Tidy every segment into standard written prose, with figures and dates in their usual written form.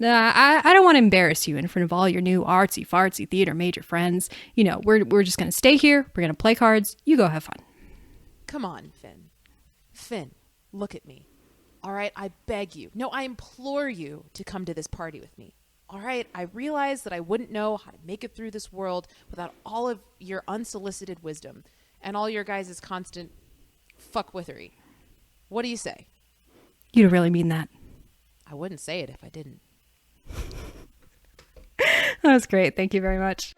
I don't want to embarrass you in front of all your new artsy fartsy theater major friends. You know, we're just going to stay here. We're going to play cards. You go have fun. Come on, Finn. Finn, look at me. All right, I beg you. No, I implore you to come to this party with me. All right, I realize that I wouldn't know how to make it through this world without all of your unsolicited wisdom and all your guys' constant fuckwithering. What do you say? You don't really mean that. I wouldn't say it if I didn't. That was great. Thank you very much.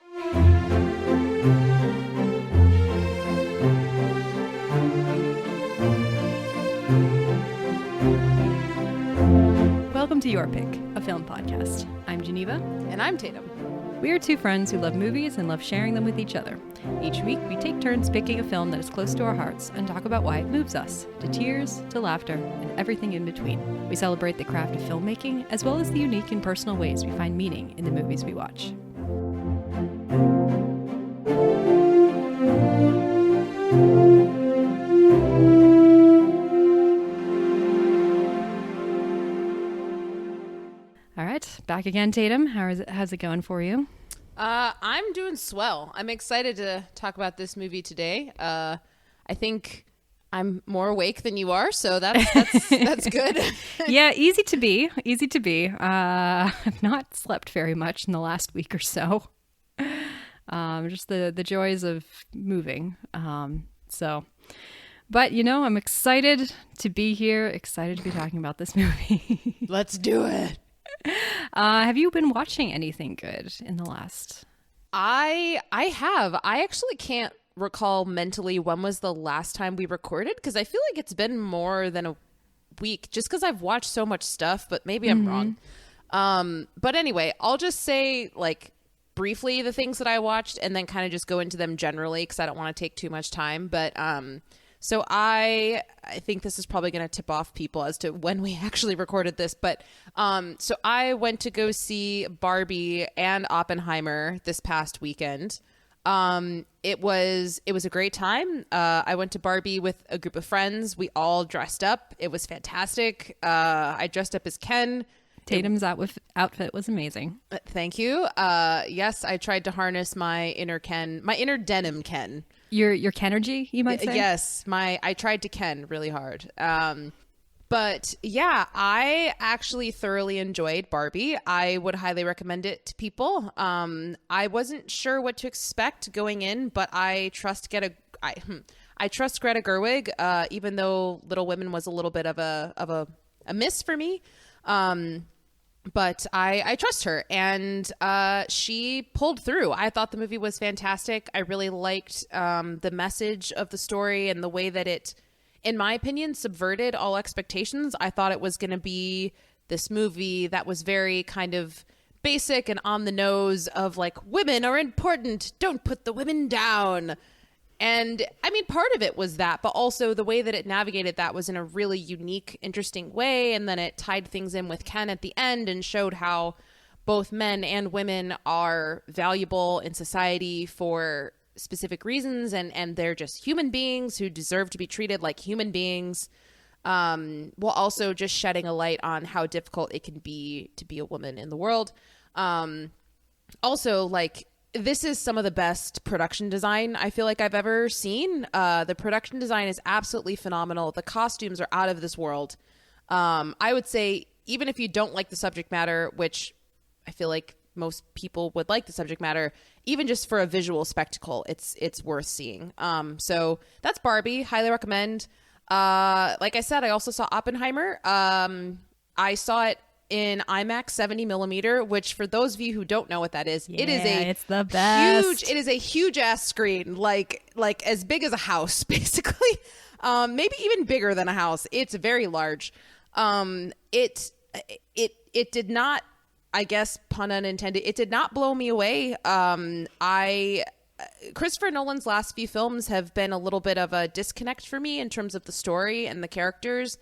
Welcome to Your Pick, a film podcast. I'm Geneva. And I'm Tatum. We are two friends who love movies and love sharing them with each other. Each week, we take turns picking a film that is close to our hearts and talk about why it moves us, to tears, to laughter, and everything in between. We celebrate the craft of filmmaking, as well as the unique and personal ways we find meaning in the movies we watch. All right, back again, Tatum. How's it going for you? I'm doing swell. I'm excited to talk about this movie today. I think I'm more awake than you are, so that's good. Yeah, easy to be. I've not slept very much in the last week or so. Just the joys of moving. But you know, I'm excited to be here. Excited to be talking about this movie. Let's do it. Have you been watching anything good in the last? I have. I actually can't recall mentally when was the last time we recorded, because I feel like it's been more than a week just because I've watched so much stuff, but maybe I'm wrong. But anyway, I'll just say like briefly the things that I watched and then kind of just go into them generally because I don't want to take too much time. But so I think this is probably going to tip off people as to when we actually recorded this. But so I went to go see Barbie and Oppenheimer this past weekend. It was a great time. I went to Barbie with a group of friends. We all dressed up. It was fantastic. I dressed up as Ken. Tatum's outfit was amazing. Thank you. Yes, I tried to harness my inner denim Ken. Your Kenergy, you might say? Yes, I tried to Ken really hard. But yeah, I actually thoroughly enjoyed Barbie. I would highly recommend it to people. I wasn't sure what to expect going in, but I trust Greta Gerwig, even though Little Women was a little bit of a miss for me. But I trust her, and she pulled through. I thought the movie was fantastic. I really liked the message of the story and the way that it, in my opinion, subverted all expectations. I thought it was going to be this movie that was very kind of basic and on the nose of like, women are important, don't put the women down. And I mean, part of it was that, but also the way that it navigated that was in a really unique, interesting way. And then it tied things in with Ken at the end and showed how both men and women are valuable in society for specific reasons. And they're just human beings who deserve to be treated like human beings, while also just shedding a light on how difficult it can be to be a woman in the world. Also, like, this is some of the best production design I feel like I've ever seen. The production design is absolutely phenomenal. The costumes are out of this world. I would say even if you don't like the subject matter, which I feel like most people would like the subject matter, even just for a visual spectacle, it's worth seeing. So that's Barbie. Highly recommend. Like I said, I also saw Oppenheimer. I saw it in IMAX 70 millimeter, which for those of you who don't know what that is, it's the best. It is a huge ass screen, like as big as a house, basically. Maybe even bigger than a house. It's very large. It did not, I guess, pun unintended, it did not blow me away. Christopher Nolan's last few films have been a little bit of a disconnect for me in terms of the story and the characters.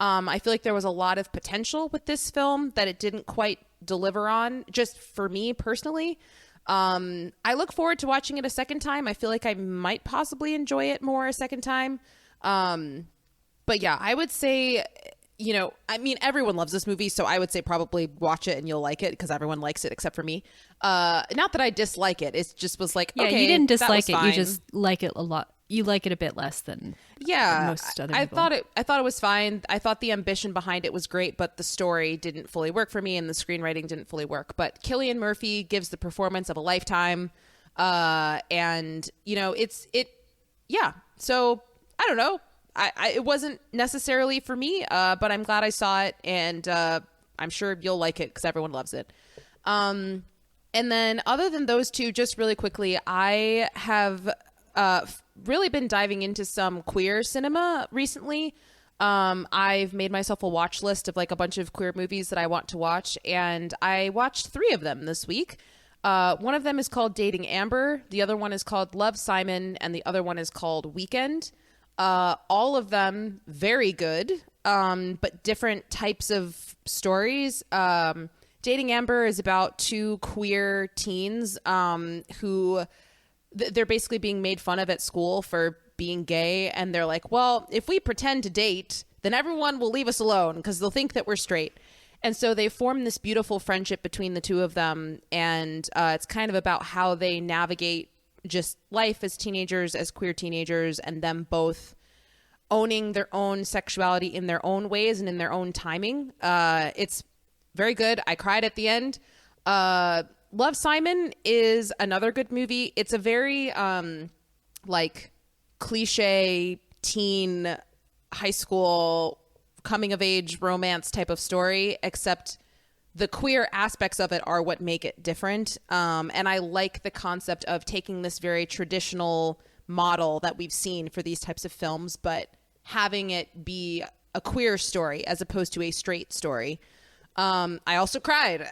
I feel like there was a lot of potential with this film that it didn't quite deliver on, just for me personally. I look forward to watching it a second time. I feel like I might possibly enjoy it more a second time. But yeah, I would say, you know, I mean, everyone loves this movie, so I would say probably watch it and you'll like it because everyone likes it except for me. Not that I dislike it. It just was like, Yeah, okay, you didn't that dislike was it. fine. You just like it a lot. You like it a bit less than most other people. I thought it was fine. I thought the ambition behind it was great, but the story didn't fully work for me and the screenwriting didn't fully work. But Cillian Murphy gives the performance of a lifetime. And you know, yeah. So I don't know. It wasn't necessarily for me, but I'm glad I saw it, and I'm sure you'll like it because everyone loves it. And then other than those two, just really quickly, I have really been diving into some queer cinema recently. I've made myself a watch list of like a bunch of queer movies that I want to watch, and I watched 3 of them this week. One of them is called Dating Amber, the other one is called Love, Simon, and the other one is called Weekend. All of them very good, but different types of stories. Dating Amber is about 2 queer teens who they're basically being made fun of at school for being gay, and they're like, well, if we pretend to date, then everyone will leave us alone because they'll think that we're straight. And so they form this beautiful friendship between the 2 of them, and it's kind of about how they navigate just life as teenagers, as queer teenagers, and them both owning their own sexuality in their own ways and in their own timing. It's very good. I cried at the end. Love, Simon is another good movie. It's a very like cliche teen high school coming of age romance type of story, except the queer aspects of it are what make it different. And I like the concept of taking this very traditional model that we've seen for these types of films, but having it be a queer story as opposed to a straight story. I also cried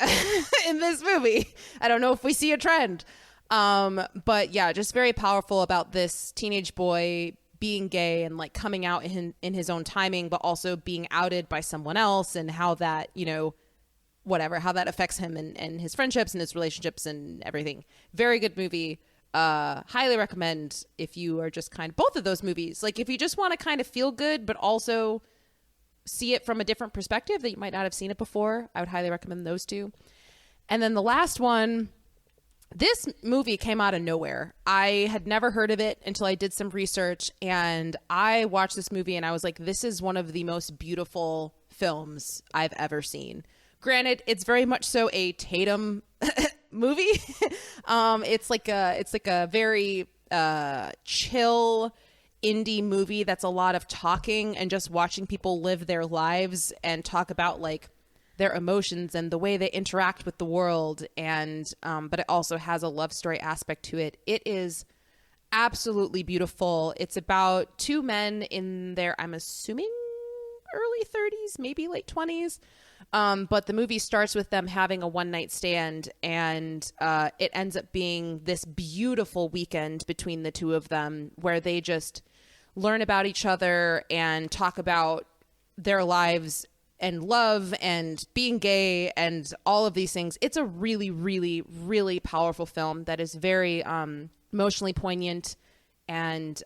in this movie. I don't know if we see a trend. But yeah, just very powerful about this teenage boy being gay and like coming out in his own timing, but also being outed by someone else, and how that, you know, whatever, how that affects him and his friendships and his relationships and everything. Very good movie. Highly recommend if you are just kind of both of those movies. Like if you just want to kind of feel good, but also see it from a different perspective that you might not have seen it before, I would highly recommend those 2. And then the last one, this movie came out of nowhere. I had never heard of it until I did some research, and I watched this movie and I was like, this is one of the most beautiful films I've ever seen. Granted, it's very much so a Tatum movie. It's like a very chill indie movie that's a lot of talking and just watching people live their lives and talk about like their emotions and the way they interact with the world. And but it also has a love story aspect to it. It is absolutely beautiful. It's about 2 men in their, I'm assuming, early 30s, maybe late 20s. But the movie starts with them having a one-night stand, and it ends up being this beautiful weekend between the 2 of them where they just learn about each other and talk about their lives and love and being gay and all of these things. It's a really, really, really powerful film that is very emotionally poignant. And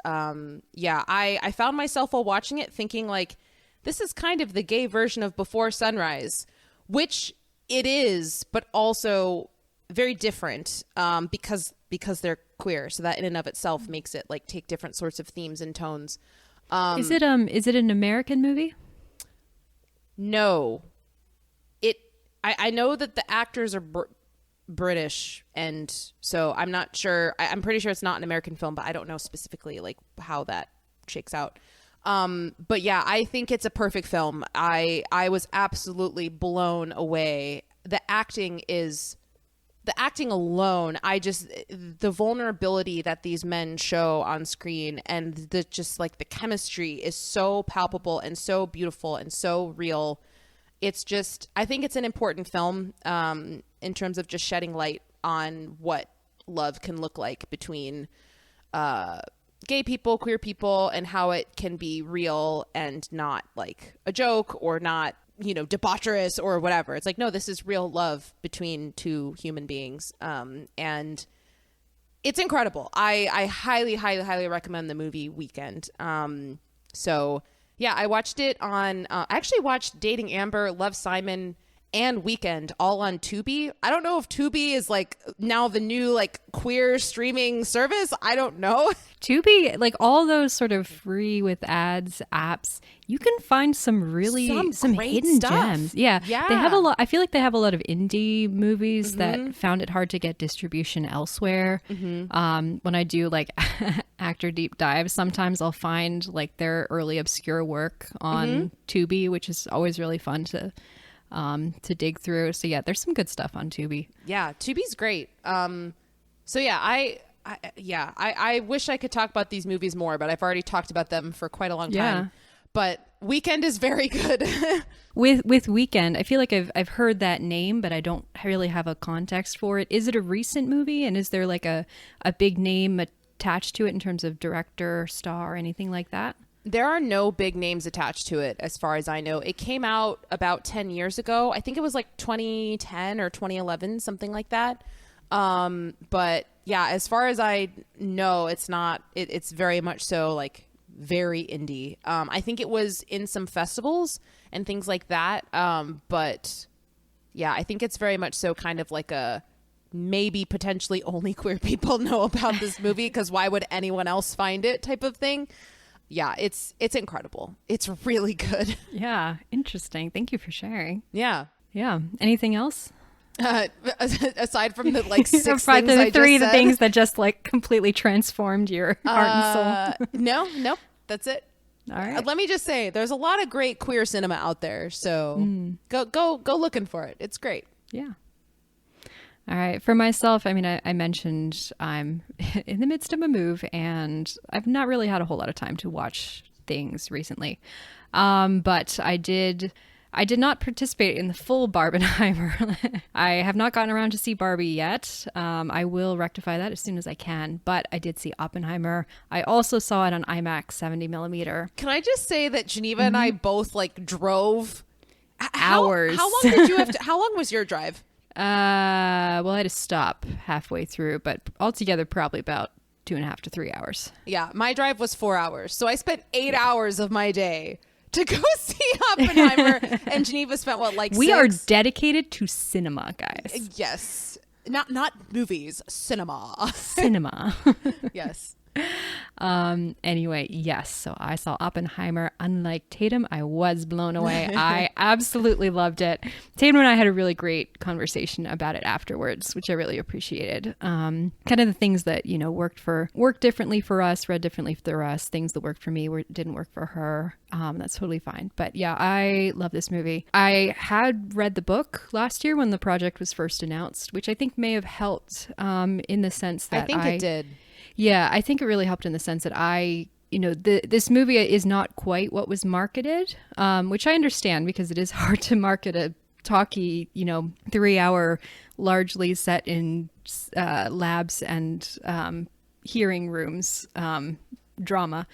yeah, I found myself while watching it thinking like, this is kind of the gay version of Before Sunrise, which it is, but also very different because they're queer. So that in and of itself makes it like take different sorts of themes and tones. Is it an American movie? No. I know that the actors are British, and so I'm not sure. I'm pretty sure it's not an American film, but I don't know specifically like how that shakes out. But yeah, I think it's a perfect film. I was absolutely blown away. The acting alone, the vulnerability that these men show on screen and the just like the chemistry is so palpable and so beautiful and so real. It's just, I think it's an important film in terms of just shedding light on what love can look like between gay people, queer people, and how it can be real and not like a joke or not, you know, debaucherous or whatever. It's like, no, this is real love between 2 human beings. And it's incredible. I highly, highly, highly recommend the movie Weekend. So Yeah, I watched it on, I actually watched Dating Amber, Love Simon, and Weekend all on Tubi. I don't know if Tubi is like now the new like queer streaming service. I don't know. Tubi, like all those sort of free with ads apps, you can find some really some great hidden stuff. gems. Yeah. Yeah. They have a lot. I feel like they have a lot of indie movies that found it hard to get distribution elsewhere. When I do like actor deep dives, sometimes I'll find like their early obscure work on Tubi, which is always really fun to dig through. So yeah, there's some good stuff on Tubi. Yeah, Tubi's great. So yeah, I wish I could talk about these movies more, but I've already talked about them for quite a long time. Yeah. But Weekend is very good. With Weekend, I feel like I've heard that name, but I don't really have a context for it. Is it a recent movie, and is there like a big name attached to it in terms of director, star, or anything like that? There are no big names attached to it, as far as I know. It came out about 10 years ago. I think it was like 2010 or 2011, something like that. But yeah, as far as I know, it's not. It's very much so like very indie. I think it was in some festivals and things like that. But yeah, I think it's very much so kind of like a maybe potentially only queer people know about this movie because why would anyone else find it type of thing. Yeah, it's incredible. It's really good. Yeah, interesting. Thank you for sharing. Yeah. Yeah. Anything else? Aside from the like six things the I three just said. things that just like completely transformed your heart and soul. No, that's it. All right. Let me just say, there's a lot of great queer cinema out there. So go looking for it. It's great. Yeah. All right. For myself, I mean, I mentioned I'm in the midst of a move and I've not really had a whole lot of time to watch things recently. But I did not participate in the full Barbenheimer. I have not gotten around to see Barbie yet. I will rectify that as soon as I can, but I did see Oppenheimer. I also saw it on IMAX 70 millimeter. Can I just say that Geneva and I both like drove hours. How long did you have to, how long was your drive? Well, I had to stop halfway through, but altogether probably about 2.5 to 3 hours. Yeah, my drive was 4 hours. So I spent 8 hours of my day to go see Oppenheimer, and Geneva spent what, like we 6? are dedicated to cinema, guys. Yes, not movies, cinema. Cinema. Yes. Anyway, yes. So I saw Oppenheimer. Unlike Tatum, I was blown away. I absolutely loved it. Tatum and I had a really great conversation about it afterwards, which I really appreciated. Kind of the things that, you know, worked differently for us, read differently for us, things that worked for me didn't work for her. That's totally fine. But yeah, I love this movie. I had read the book last year when the project was first announced, which I think may have helped in the sense that I think it did. Yeah, I think it really helped in the sense that this movie is not quite what was marketed, which I understand because it is hard to market a talky, 3-hour, largely set in labs and hearing rooms drama.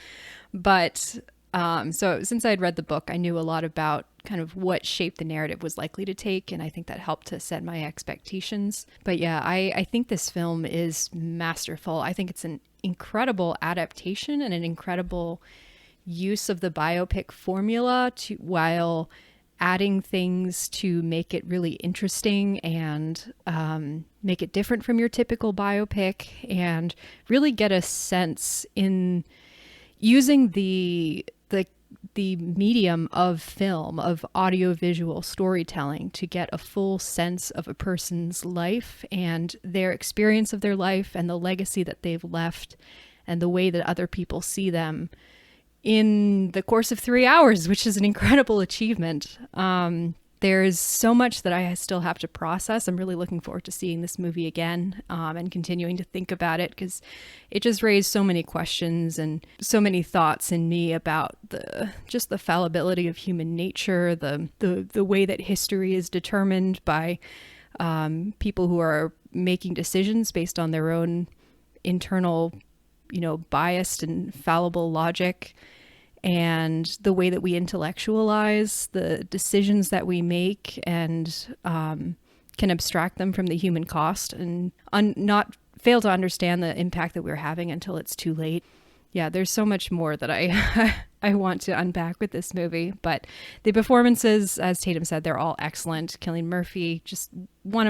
But so since I'd read the book, I knew a lot about kind of what shape the narrative was likely to take, and I think that helped to set my expectations. But yeah, I think this film is masterful. I think it's an incredible adaptation and an incredible use of the biopic formula while adding things to make it really interesting and make it different from your typical biopic, and really get a sense in using the medium of film, of audiovisual storytelling, to get a full sense of a person's life and their experience of their life and the legacy that they've left and the way that other people see them in the course of 3 hours, which is an incredible achievement. There's so much that I still have to process. I'm really looking forward to seeing this movie again and continuing to think about it, because it just raised so many questions and so many thoughts in me about the fallibility of human nature, the way that history is determined by people who are making decisions based on their own internal, biased and fallible logic, and the way that we intellectualize the decisions that we make and can abstract them from the human cost and not fail to understand the impact that we're having until it's too late. Yeah, there's so much more that I I want to unpack with this movie. But the performances, as Tatum said, they're all excellent. Cillian Murphy, just one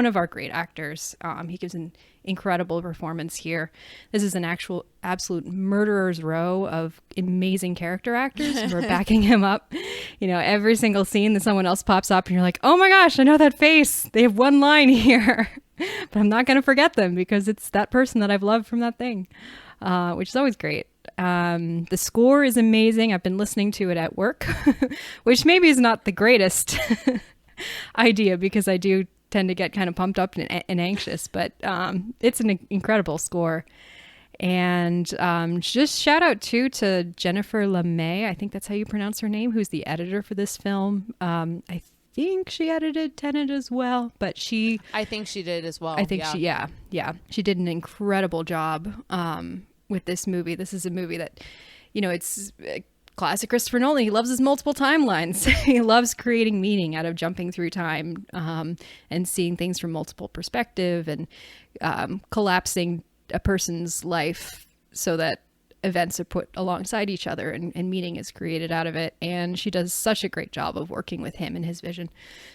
of our great actors. He gives an incredible performance here. This is an absolute murderer's row of amazing character actors who are backing him up. You know, every single scene that someone else pops up and you're like, oh my gosh, I know that face. They have one line here, but I'm not going to forget them because it's that person that I've loved from that thing, which is always great. The score is amazing. I've been listening to it at work, which maybe is not the greatest idea because I do tend to get kind of pumped up and anxious, but it's an incredible score. And just shout out to Jennifer LeMay, I think that's how you pronounce her name, who's the editor for this film. I think she edited Tenet as well, but I think she did as well. I think she did an incredible job with this movie. This is a movie that, you know, it's classic Christopher Nolan. He loves his multiple timelines. He loves creating meaning out of jumping through time and seeing things from multiple perspective and collapsing a person's life so that events are put alongside each other and meaning is created out of it. And she does such a great job of working with him and his vision.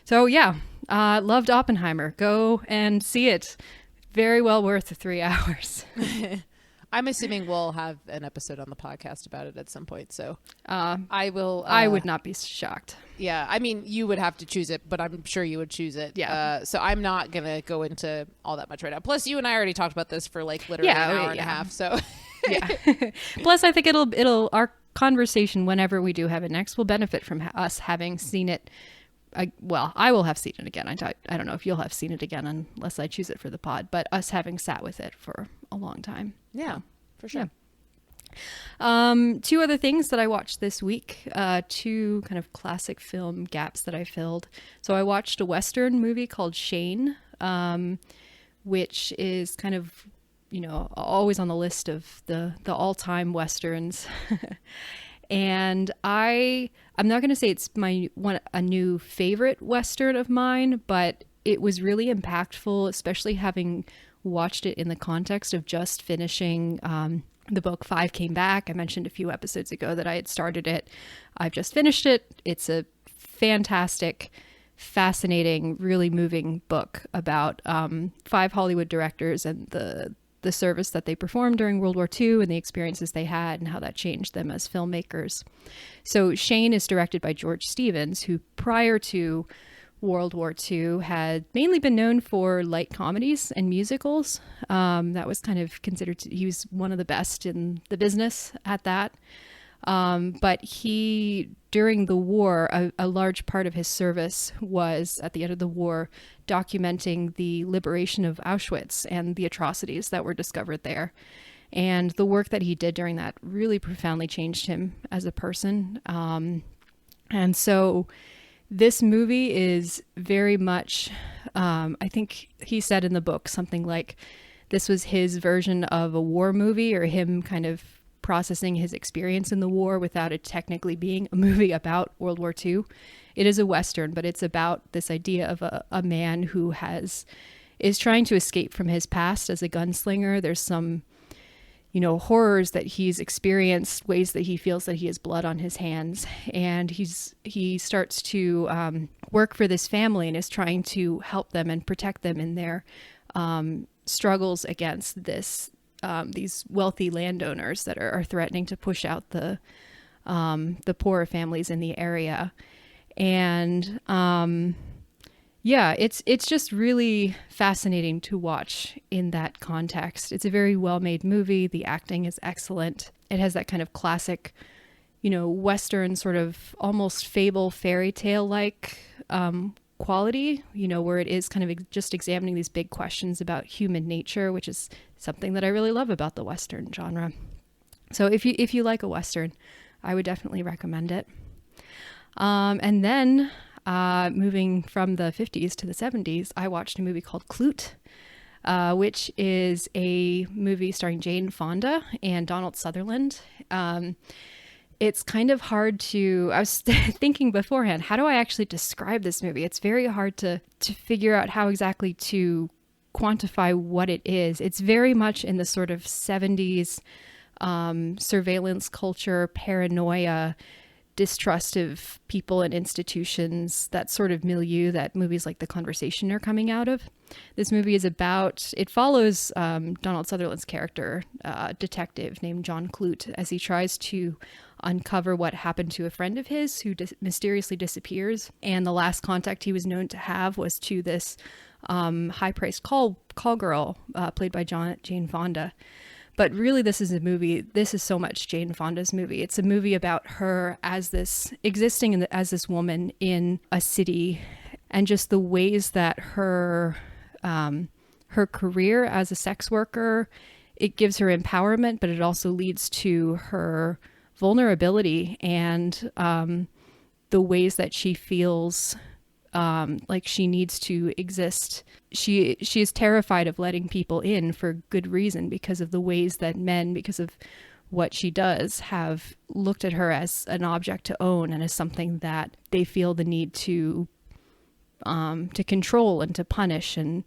So yeah, loved Oppenheimer. Go and see it. Very well worth the 3 hours. I'm assuming we'll have an episode on the podcast about it at some point. So I will. I would not be shocked. Yeah. I mean, you would have to choose it, but I'm sure you would choose it. Yeah. So I'm not going to go into all that much right now. Plus, you and I already talked about this for like literally an hour and a half. So yeah. Plus, I think our conversation, whenever we do have it next, will benefit from us having seen it. Well, I will have seen it again. I don't know if you'll have seen it again unless I choose it for the pod, but us having sat with it for a long time. Yeah, for sure. Yeah. 2 other things that I watched this week, 2 kind of classic film gaps that I filled. So I watched a Western movie called Shane, which is kind of, you know, always on the list of the all-time Westerns. And I'm not going to say it's a new favorite Western of mine, but it was really impactful, especially having watched it in the context of just finishing the book 5 Came Back. I mentioned a few episodes ago that I had started it. I've just finished it. It's a fantastic, fascinating, really moving book about 5 Hollywood directors and the service that they performed during World War II and the experiences they had and how that changed them as filmmakers. So Shane is directed by George Stevens, who prior to World War II had mainly been known for light comedies and musicals. That was kind of considered, he was one of the best in the business at that. But during the war, a large part of his service was at the end of the war documenting the liberation of Auschwitz and the atrocities that were discovered there. And the work that he did during that really profoundly changed him as a person. And so this movie is very much, I think he said in the book something like this was his version of a war movie, or him kind of processing his experience in the war without it technically being a movie about World War II. It is a Western, but it's about this idea of a man who is trying to escape from his past as a gunslinger. There's some, you know, horrors that he's experienced, ways that he feels that he has blood on his hands. And he starts to work for this family and is trying to help them and protect them in their struggles against these wealthy landowners that are threatening to push out the poorer families in the area. And it's just really fascinating to watch in that context. It's a very well-made movie. The acting is excellent. It has that kind of classic, you know, Western sort of almost fable fairy tale like quality, you know, where it is kind of just examining these big questions about human nature, which is something that I really love about the Western genre. So if you like a Western, I would definitely recommend it. And then moving from the 50s to the 70s, I watched a movie called Klute, which is a movie starring Jane Fonda and Donald Sutherland. It's kind of hard I was thinking beforehand, how do I actually describe this movie? It's very hard to figure out how exactly to quantify what it is. It's very much in the sort of 70s surveillance culture, paranoia, distrust of people and institutions, that sort of milieu that movies like The Conversation are coming out of. This movie is about, it follows Donald Sutherland's character, detective named John Clute, as he tries to uncover what happened to a friend of his who mysteriously disappears. And the last contact he was known to have was to this high-priced call girl played by Jane Fonda. But really, this is so much Jane Fonda's movie. It's a movie about her as this, existing as this woman in a city, and just the ways that her career as a sex worker, it gives her empowerment, but it also leads to her vulnerability and the ways that she feels like she needs to exist. She is terrified of letting people in for good reason, because of the ways that men, because of what she does, have looked at her as an object to own and as something that they feel the need to control and to punish. And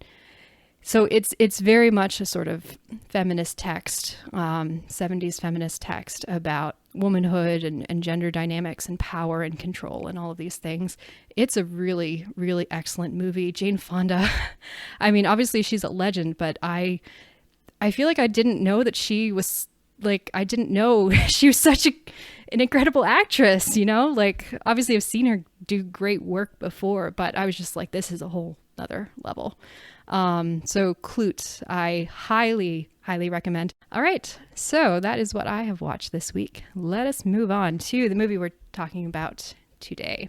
so it's very much a sort of feminist text, 70s feminist text about womanhood and gender dynamics and power and control and all of these things. It's a really, really excellent movie. Jane Fonda, I mean, obviously she's a legend, but I feel like I didn't know that she was, like, I didn't know she was such an incredible actress, you know? Like, obviously I've seen her do great work before, but I was just like, this is a whole other level. So Clute, I highly, highly recommend. All right, so that is what I have watched this week. Let us move on to the movie we're talking about today.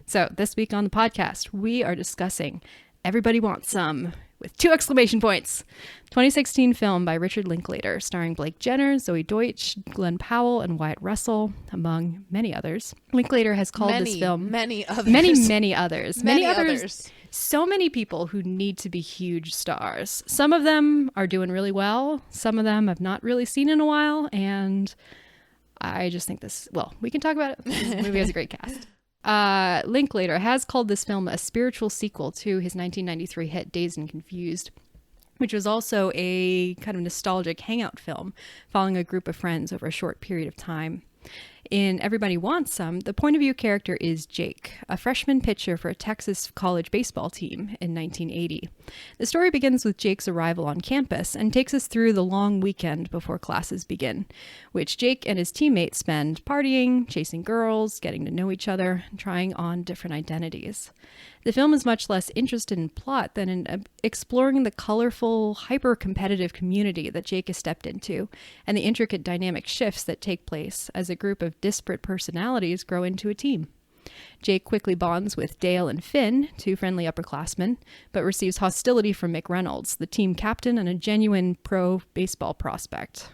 So this week on the podcast, we are discussing Everybody Wants Some, with 2 exclamation points. 2016 film by Richard Linklater, starring Blake Jenner, Zoe Deutsch, Glenn Powell, and Wyatt Russell, among many others. Linklater has called this film... Many others. Many others. So many people who need to be huge stars. Some of them are doing really well. Some of them I've not really seen in a while. And I just think this... Well, we can talk about it. This movie has a great cast. Linklater has called this film a spiritual sequel to his 1993 hit Dazed and Confused, which was also a kind of nostalgic hangout film following a group of friends over a short period of time. In Everybody Wants Some, the point of view character is Jake, a freshman pitcher for a Texas college baseball team in 1980. The story begins with Jake's arrival on campus and takes us through the long weekend before classes begin, which Jake and his teammates spend partying, chasing girls, getting to know each other, and trying on different identities. The film is much less interested in plot than in exploring the colorful, hyper-competitive community that Jake has stepped into, and the intricate dynamic shifts that take place as a group of disparate personalities grow into a team. Jake quickly bonds with Dale and Finn, 2 friendly upperclassmen, but receives hostility from Mick Reynolds, the team captain and a genuine pro baseball prospect.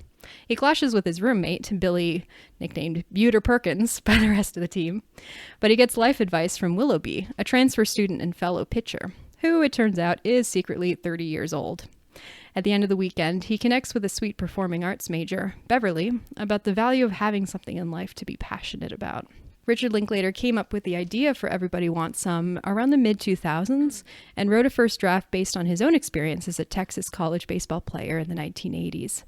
He clashes with his roommate, Billy, nicknamed Buter Perkins by the rest of the team, but he gets life advice from Willoughby, a transfer student and fellow pitcher, who, it turns out, is secretly 30 years old. At the end of the weekend, he connects with a sweet performing arts major, Beverly, about the value of having something in life to be passionate about. Richard Linklater came up with the idea for Everybody Wants Some around the mid-2000s and wrote a first draft based on his own experience as a Texas college baseball player in the 1980s.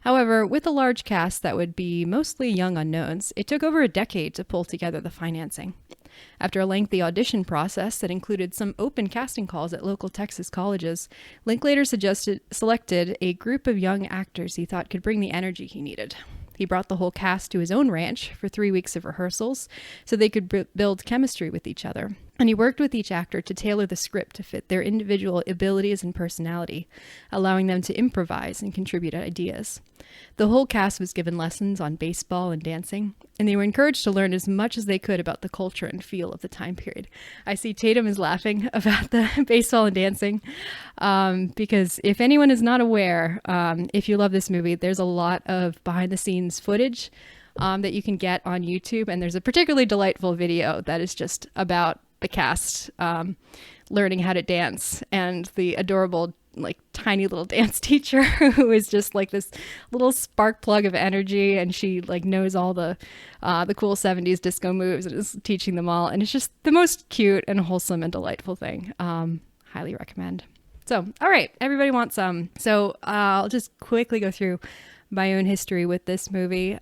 However, with a large cast that would be mostly young unknowns, it took over a decade to pull together the financing. After a lengthy audition process that included some open casting calls at local Texas colleges, Linklater selected a group of young actors he thought could bring the energy he needed. He brought the whole cast to his own ranch for 3 weeks of rehearsals so they could build chemistry with each other. And he worked with each actor to tailor the script to fit their individual abilities and personality, allowing them to improvise and contribute ideas. The whole cast was given lessons on baseball and dancing, and they were encouraged to learn as much as they could about the culture and feel of the time period. I see Tatum is laughing about the baseball and dancing, because if anyone is not aware, if you love this movie, there's a lot of behind-the-scenes footage that you can get on YouTube, and there's a particularly delightful video that is just about the cast learning how to dance, and the adorable, like, tiny little dance teacher who is just like this little spark plug of energy, and she like knows all the cool 70s disco moves and is teaching them all, and it's just the most cute and wholesome and delightful thing. Highly recommend. So, all right, Everybody Wants Some. So I'll just quickly go through my own history with this movie.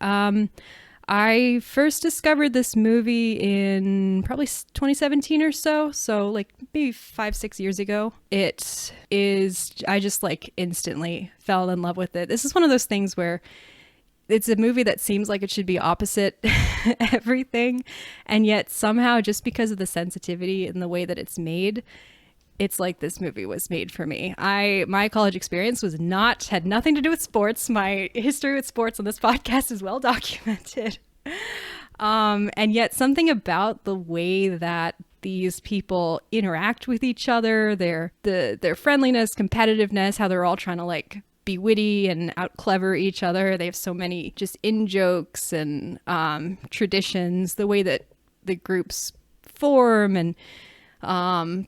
I first discovered this movie in probably 2017 or so. So like maybe 5-6 years ago. I just like instantly fell in love with it. This is one of those things where it's a movie that seems like it should be opposite everything. And yet somehow, just because of the sensitivity and the way that it's made, it's like this movie was made for me. My college experience had nothing to do with sports. My history with sports on this podcast is well documented. And yet something about the way that these people interact with each other, their friendliness, competitiveness, how they're all trying to like be witty and out clever each other. They have so many just in jokes and traditions, the way that the groups form and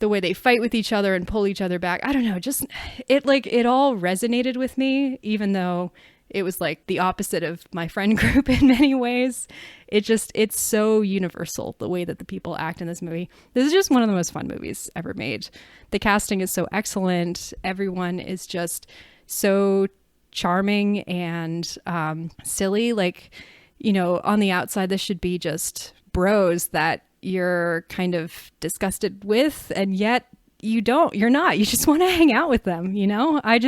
the way they fight with each other and pull each other back. I don't know, just it all resonated with me, even though it was like the opposite of my friend group in many ways. It's so universal, the way that the people act in this movie. This is just one of the most fun movies ever made. The casting is so excellent. Everyone is just so charming and silly. Like, you know, on the outside, this should be just bros that you're kind of disgusted with, and yet you're not. You just want to hang out with them, you know? I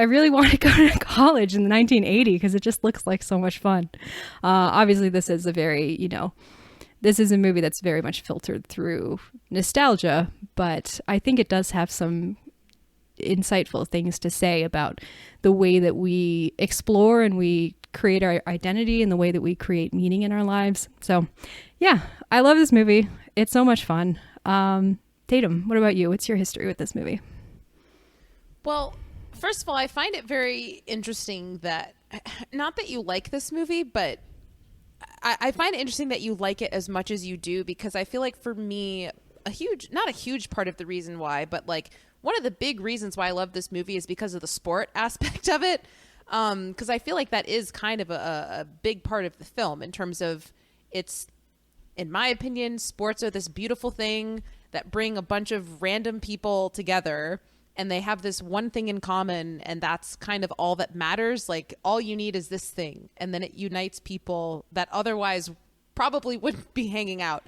really want to go to college in the 1980 because it just looks like so much fun. Obviously, this is a movie that's very much filtered through nostalgia, but I think it does have some insightful things to say about the way that we explore and we create our identity and the way that we create meaning in our lives. So yeah, I love this movie. It's so much fun. Tatum, what about you? What's your history with this movie? Well, first of all, I find it very interesting that, not that you like this movie, but I find it interesting that you like it as much as you do, because I feel like for me, not a huge part of the reason why, but like one of the big reasons why I love this movie is because of the sport aspect of it. Because I feel like that is kind of a big part of the film in terms of in my opinion, sports are this beautiful thing that bring a bunch of random people together, and they have this one thing in common, and that's kind of all that matters. Like, all you need is this thing, and then it unites people that otherwise probably wouldn't be hanging out.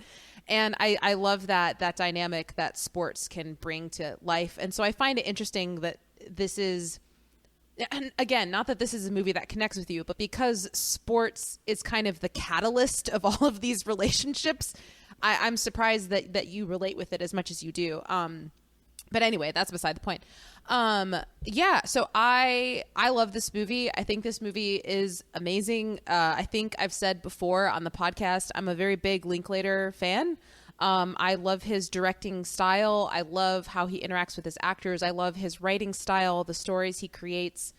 And I love that dynamic that sports can bring to life. And so I find it interesting that this is, and again, not that this is a movie that connects with you, but because sports is kind of the catalyst of all of these relationships, I'm surprised that you relate with it as much as you do. But anyway, that's beside the point. So I love this movie. I think this movie is amazing. I think I've said before on the podcast, I'm a very big Linklater fan. I love his directing style. I love how he interacts with his actors. I love his writing style, the stories he creates.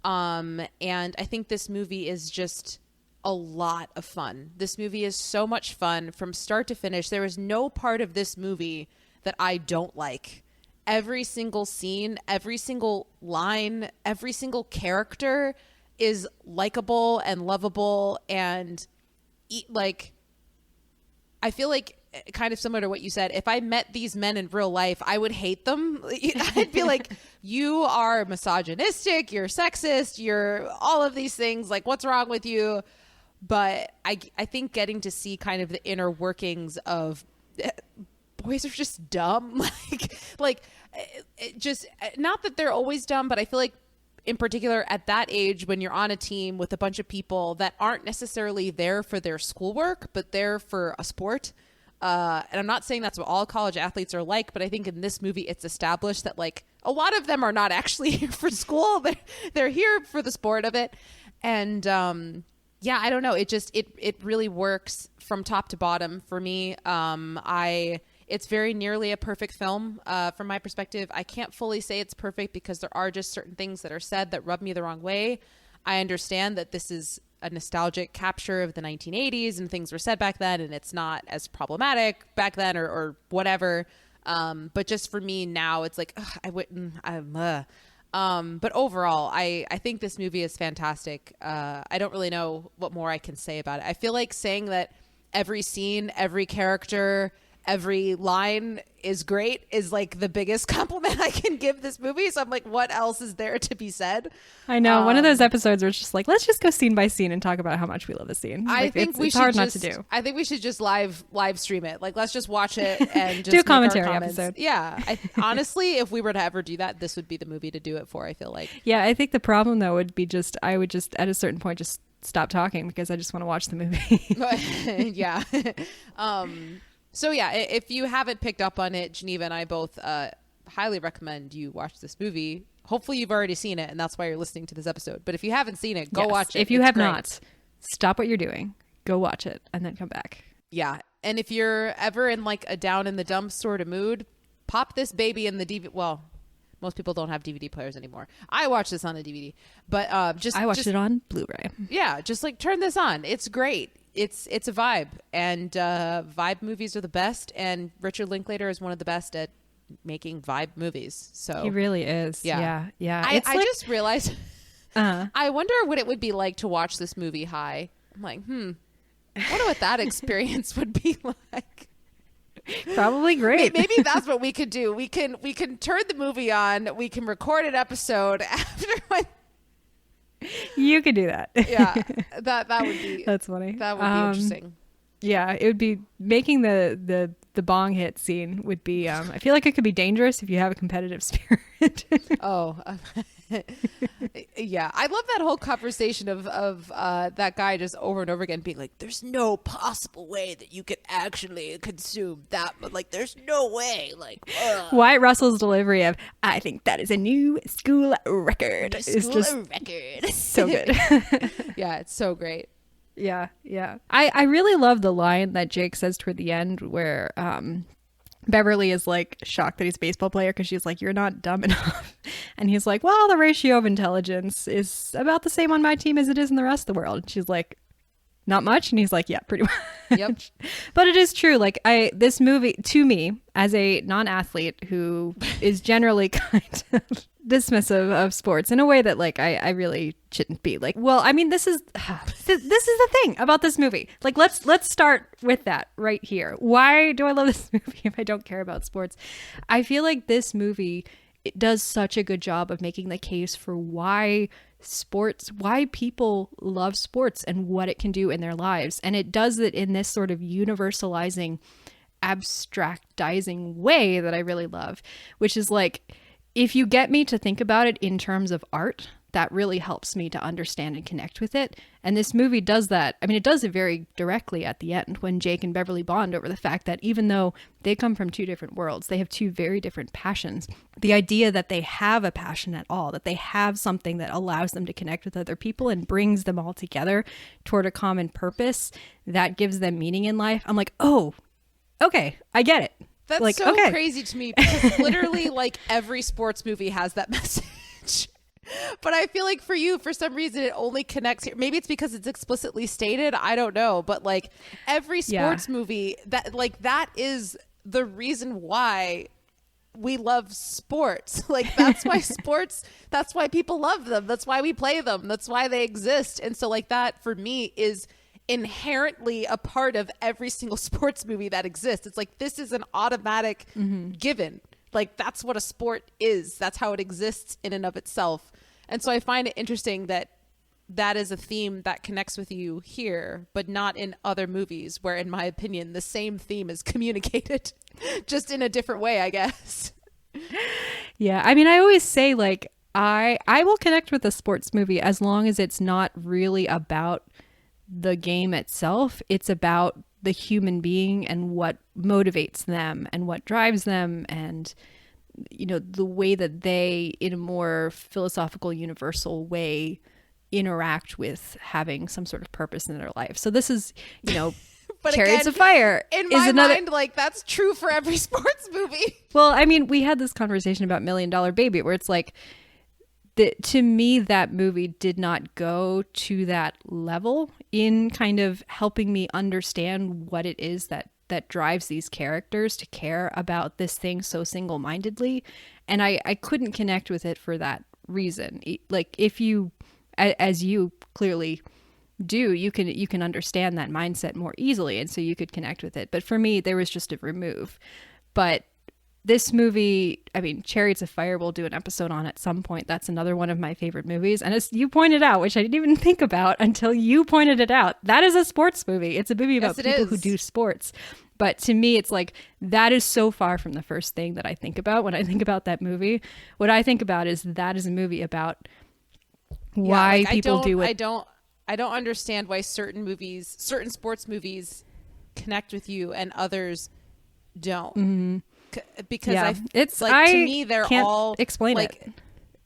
And I think this movie is just a lot of fun. This movie is so much fun from start to finish. There is no part of this movie that I don't like. Every single scene, every single line, every single character is likable and lovable, and like, I feel like, kind of similar to what you said, if I met these men in real life, I would hate them. I'd be like, you are misogynistic, you're sexist, you're all of these things, like, what's wrong with you? But I think getting to see kind of the inner workings of boys are just dumb. like just, not that they're always dumb, but I feel like in particular at that age, when you're on a team with a bunch of people that aren't necessarily there for their schoolwork, but there for a sport. And I'm not saying that's what all college athletes are like, but I think in this movie, it's established that like a lot of them are not actually here for school. They're here for the sport of it. And, I don't know. It really works from top to bottom for me. It's very nearly a perfect film from my perspective. I can't fully say it's perfect because there are just certain things that are said that rub me the wrong way. I understand that this is a nostalgic capture of the 1980s and things were said back then, and it's not as problematic back then or whatever. But just for me now, it's like, ugh, I wouldn't. But overall, I think this movie is fantastic. I don't really know what more I can say about it. I feel like saying that every scene, every character, every line is great is like the biggest compliment I can give this movie. So I'm like, what else is there to be said? I know, one of those episodes where it's just like, let's just go scene by scene and talk about how much we love the scene. I like, think it's hard not to do. I think we should just live stream it. Like, let's just watch it and just do a make our commentary comments. episode. Yeah, honestly, if we were to ever do that, this would be the movie to do it for. I feel like. Yeah, I think the problem though would be I would just at a certain point just stop talking because I just want to watch the movie. Yeah. So yeah, if you haven't picked up on it, Geneva and I both highly recommend you watch this movie. Hopefully you've already seen it and that's why you're listening to this episode. But if you haven't seen it, go watch it. If you have not, stop what you're doing, go watch it, and then come back. Yeah. And if you're ever in like a down in the dumps sort of mood, pop this baby in the DVD. Well, most people don't have DVD players anymore. I watch this on a DVD, but I watched it on Blu-ray. Yeah, just like turn this on. It's great. It's a vibe, and vibe movies are the best. And Richard Linklater is one of the best at making vibe movies. So He really is. Yeah. I just realized. I wonder what it would be like to watch this movie high. I'm like, I wonder what that experience would be like. Probably great. Maybe that's what we could do. We can turn the movie on. We can record an episode after my. You could do that. Yeah, that would be. That's funny. That would be interesting. Yeah, it would be making the bong hit scene would be. I feel like it could be dangerous if you have a competitive spirit. Oh, yeah. I love that whole conversation of that guy just over and over again being like, "There's no possible way that you could actually consume that, but like, there's no way." Like Wyatt Russell's delivery of "I think that is a new school record" is just record. So good. Yeah, it's so great. Yeah. I really love the line that Jake says toward the end where Beverly is like shocked that he's a baseball player because she's like, "You're not dumb enough." And he's like, "Well, the ratio of intelligence is about the same on my team as it is in the rest of the world." And she's like, "Not much?" And he's like, "Yeah, pretty much." Yep. But it is true. Like this movie, to me, as a non-athlete who is generally kind of dismissive of sports in a way that like I really shouldn't be. Like, well, I mean, this is the thing about this movie. Like, let's start with that right here. Why do I love this movie if I don't care about sports? I feel like this movie, it does such a good job of making the case for why people love sports and what it can do in their lives. And it does it in this sort of universalizing, abstractizing way that I really love, which is like, if you get me to think about it in terms of art, that really helps me to understand and connect with it. And this movie does that. I mean, it does it very directly at the end when Jake and Beverly bond over the fact that even though they come from two different worlds, they have two very different passions. The idea that they have a passion at all, that they have something that allows them to connect with other people and brings them all together toward a common purpose that gives them meaning in life. I'm like, oh, okay, I get it. That's like, so okay. crazy to me because literally like every sports movie has that message. But I feel like for you, for some reason, it only connects here. Maybe it's because it's explicitly stated. I don't know. But like every sports movie, that is the reason why we love sports. Like that's why that's why people love them. That's why we play them. That's why they exist. And so like that for me is inherently a part of every single sports movie that exists. It's like, this is an automatic given. Like that's what a sport is. That's how it exists in and of itself. And so I find it interesting that is a theme that connects with you here, but not in other movies where, in my opinion, the same theme is communicated just in a different way, I guess. Yeah. I mean, I always say like, I will connect with a sports movie as long as it's not really about the game itself. It's about the human being and what motivates them and what drives them, and you know, the way that they in a more philosophical, universal way interact with having some sort of purpose in their life. So this is, you know, but Chariots again, of Fire in is my another mind, like that's true for every sports movie. Well, I mean, we had this conversation about $1 Million Baby where it's like, to me, that movie did not go to that level in kind of helping me understand what it is that drives these characters to care about this thing so single-mindedly. And I couldn't connect with it for that reason. Like if you, as you clearly do, you can understand that mindset more easily, and so you could connect with it. But for me, there was just a remove. But this movie, I mean, Chariots of Fire, we'll do an episode on at some point. That's another one of my favorite movies. And as you pointed out, which I didn't even think about until you pointed it out, that is a sports movie. It's a movie about people who do sports. But to me, it's like, that is so far from the first thing that I think about when I think about that movie. What I think about is that is a movie about why people do it. I don't understand why certain sports movies connect with you and others don't. Mm-hmm. Because to me, they're all explain like,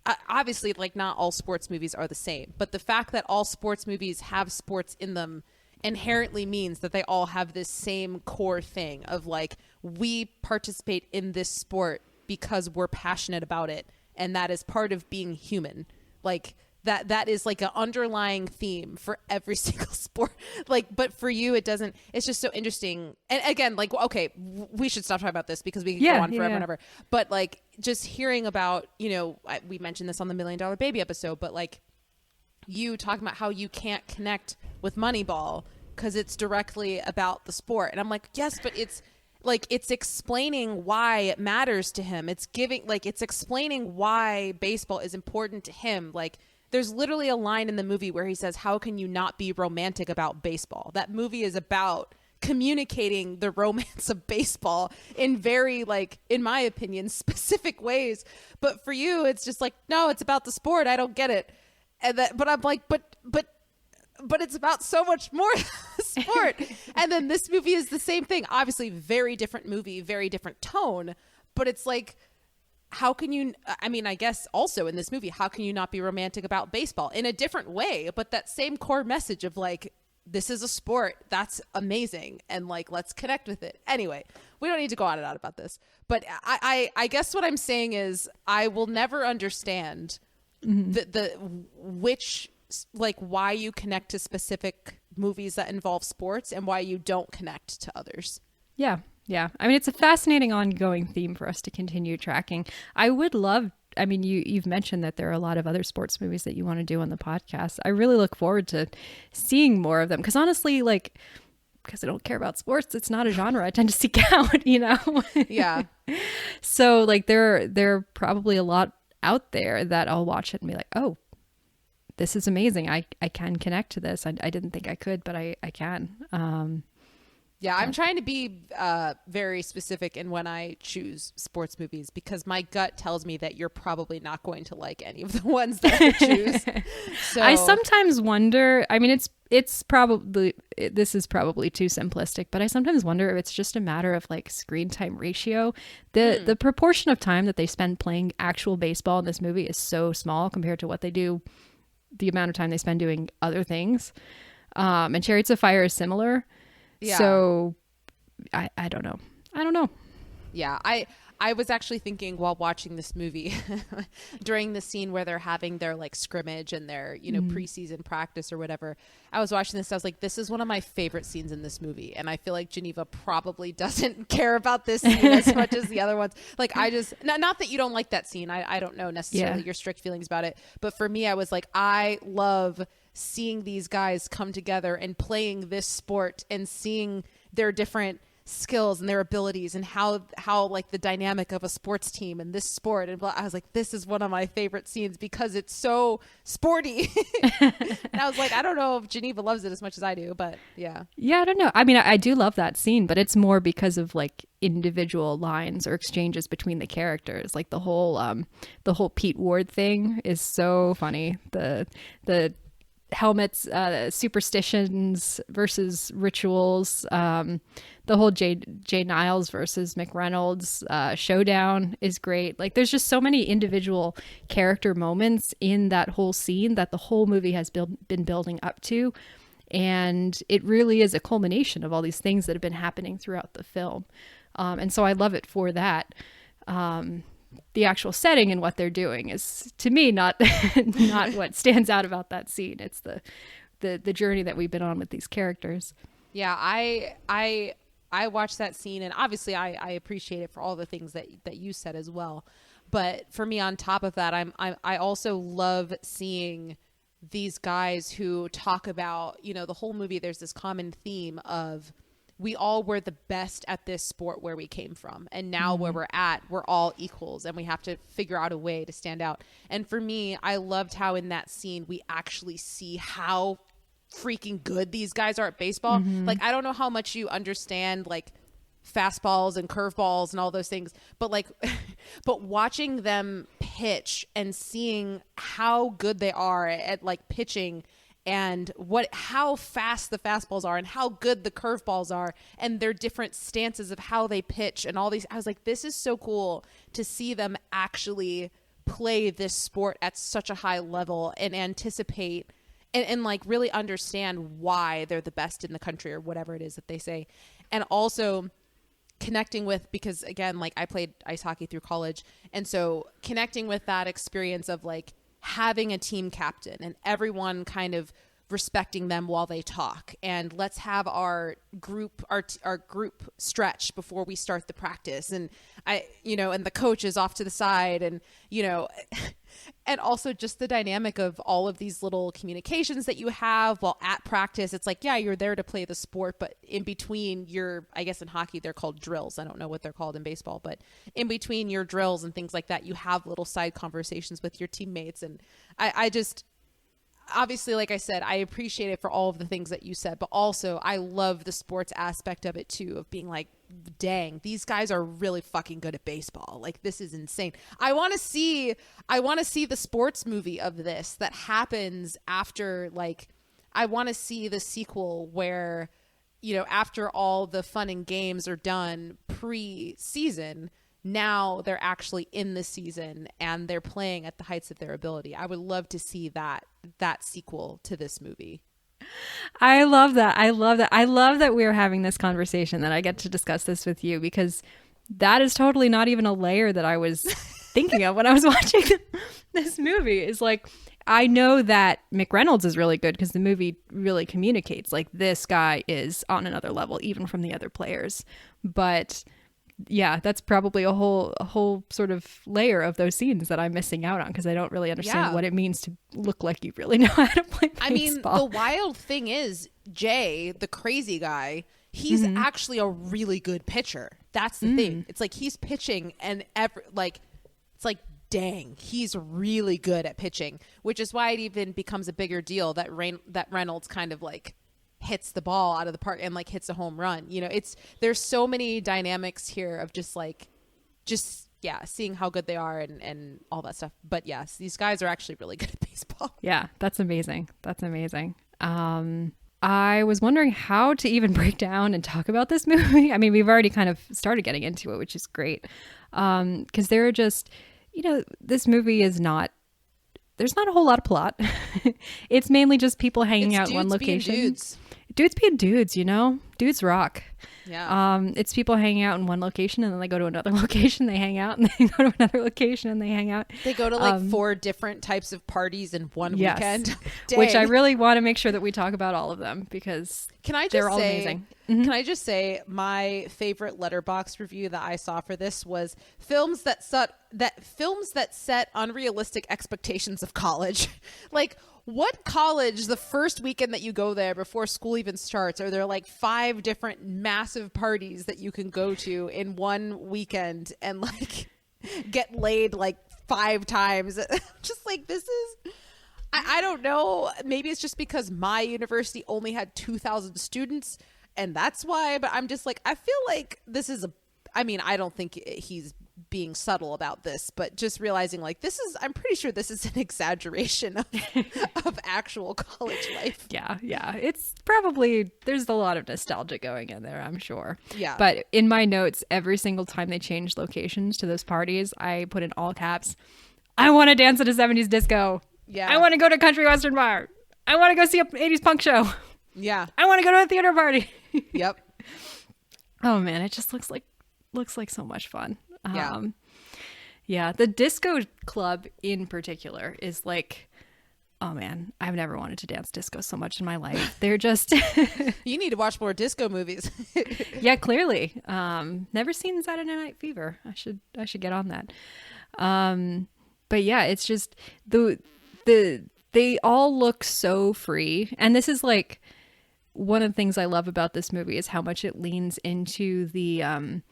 it. Obviously, like, not all sports movies are the same, but the fact that all sports movies have sports in them inherently means that they all have this same core thing of like, we participate in this sport because we're passionate about it, and that is part of being human. Like, that is like an underlying theme for every single sport. Like, but for you, it doesn't. It's just so interesting. And again, like, okay, we should stop talking about this because we can go on forever and ever. But like, just hearing about, we mentioned this on the $1 Million Baby episode, but like, you talking about how you can't connect with Moneyball because it's directly about the sport. And I'm like, yes, but it's like, it's explaining why it matters to him. It's explaining why baseball is important to him. Like, there's literally a line in the movie where he says, how can you not be romantic about baseball? That movie is about communicating the romance of baseball in very, like, in my opinion, specific ways. But for you, it's just like, no, it's about the sport. I don't get it. But I'm like, but it's about so much more than the sport. And then this movie is the same thing. Obviously, very different movie, very different tone. But it's like, how can you, I mean, I guess also in this movie, how can you not be romantic about baseball in a different way? But that same core message of like, this is a sport. That's amazing. And like, let's connect with it. Anyway, we don't need to go on and on about this. But I guess what I'm saying is, I will never understand why you connect to specific movies that involve sports and why you don't connect to others. Yeah. Yeah. I mean, it's a fascinating ongoing theme for us to continue tracking. I would love, I mean, you've mentioned that there are a lot of other sports movies that you want to do on the podcast. I really look forward to seeing more of them. Because honestly, like, because I don't care about sports, it's not a genre I tend to seek out, Yeah. So like, there are probably a lot out there that I'll watch it and be like, oh, this is amazing. I can connect to this. I didn't think I could, but I can. Yeah, I'm trying to be very specific in when I choose sports movies, because my gut tells me that you're probably not going to like any of the ones that I choose. So I sometimes wonder, I mean, it's probably, this is probably too simplistic, but I sometimes wonder if it's just a matter of like screen time ratio. The proportion of time that they spend playing actual baseball in this movie is so small compared to what they do, the amount of time they spend doing other things. And Chariots of Fire is similar. Yeah. So I don't know. Yeah, I was actually thinking while watching this movie during the scene where they're having their like scrimmage and their, preseason practice or whatever. I was watching this. I was like, this is one of my favorite scenes in this movie. And I feel like Geneva probably doesn't care about this scene as much as the other ones. Like, I just, not that you don't like that scene. I don't know necessarily your strict feelings about it. But for me, I was like, I love seeing these guys come together and playing this sport and seeing their different skills and their abilities and how like the dynamic of a sports team and this sport. And I was like, this is one of my favorite scenes because it's so sporty. And I was like, I don't know if Geneva loves it as much as I do, but yeah. Yeah, I don't know. I mean, I do love that scene, but it's more because of like individual lines or exchanges between the characters. Like the whole Pete Ward thing is so funny. The helmets, superstitions versus rituals, the whole Jay Niles versus McReynolds showdown is great. Like, there's just so many individual character moments in that whole scene that the whole movie has been building up to, and it really is a culmination of all these things that have been happening throughout the film. And so I love it for that. The actual setting and what they're doing is, to me, not what stands out about that scene. It's the journey that we've been on with these characters. Yeah, I watched that scene, and obviously I appreciate it for all the things that you said as well. But for me, on top of that, I also love seeing these guys who talk about, you know, the whole movie, there's this common theme of we all were the best at this sport where we came from. And now where we're at, we're all equals and we have to figure out a way to stand out. And for me, I loved how in that scene, we actually see how freaking good these guys are at baseball. Like, I don't know how much you understand, like, fastballs and curveballs and all those things, but like but watching them pitch and seeing how good they are at like pitching and how fast the fastballs are and how good the curveballs are and their different stances of how they pitch and all these, I was like, this is so cool to see them actually play this sport at such a high level and anticipate and like really understand why they're the best in the country or whatever it is that they say. And also connecting with, because again, like I played ice hockey through college. And so connecting with that experience of like having a team captain and everyone kind of respecting them while they talk, and let's have our group stretch before we start the practice. And and the coach is off to the side, and, and also just the dynamic of all of these little communications that you have while at practice. It's like, yeah, you're there to play the sport, but in between I guess in hockey, they're called drills. I don't know what they're called in baseball, but in between your drills and things like that, you have little side conversations with your teammates. And I just, obviously, like I said, I appreciate it for all of the things that you said, but also I love the sports aspect of it too, of being like, dang, these guys are really fucking good at baseball. Like, this is insane. I want to see the sports movie of this that happens after, like, I want to see the sequel where, after all the fun and games are done pre-season, now they're actually in the season and they're playing at the heights of their ability. I would love to see that sequel to this movie. I love that. I love that we're having this conversation, that I get to discuss this with you, because that is totally not even a layer that I was thinking of when I was watching this movie. Is like, I know that McReynolds is really good because the movie really communicates like this guy is on another level, even from the other players. But yeah, that's probably a whole sort of layer of those scenes that I'm missing out on because I don't really understand what it means to look like you really know how to play baseball. I mean, the wild thing is, Jay, the crazy guy, he's actually a really good pitcher. That's the thing. It's like he's pitching and it's like, dang, he's really good at pitching, which is why it even becomes a bigger deal that Reynolds kind of like hits the ball out of the park and like hits a home run. There's so many dynamics here of seeing how good they are and all that stuff. But yes, these guys are actually really good at baseball. Yeah, that's amazing. I was wondering how to even break down and talk about this movie. I mean, we've already kind of started getting into it, which is great. Because there are just, this movie is not, there's not a whole lot of plot. It's mainly just people hanging out in one location. Dudes being dudes, dudes rock. Yeah. It's people hanging out in one location and then they go to another location, they hang out, and they go to another location and they hang out. They go to like 4 different types of parties in one weekend. Which I really want to make sure that we talk about all of them because they're all amazing. Can I just say my favorite Letterboxd review that I saw for this was films that set unrealistic expectations of college. Like, what college, the first weekend that you go there before school even starts, are there like 5 different massive parties that you can go to in one weekend and like get laid like 5 times? Just like, this is, I don't know. Maybe it's just because my university only had 2,000 students and that's why, but I'm just like, I feel like this is I don't think he's being subtle about this, but just realizing like I'm pretty sure this is an exaggeration of actual college life. Yeah. It's probably, there's a lot of nostalgia going in there, I'm sure. Yeah. But in my notes, every single time they changed locations to those parties, I put in all caps, I want to dance at a 70s disco. Yeah. I want to go to country western bar. I want to go see a 80s punk show. Yeah. I want to go to a theater party. Yep. Oh man, it just looks like so much fun. Yeah. Yeah, the disco club in particular is like, oh man, I've never wanted to dance disco so much in my life. They're just You need to watch more disco movies. Yeah, clearly. Never seen Saturday Night Fever. I should get on that. But yeah, it's just the they all look so free. And this is like one of the things I love about this movie is how much it leans into the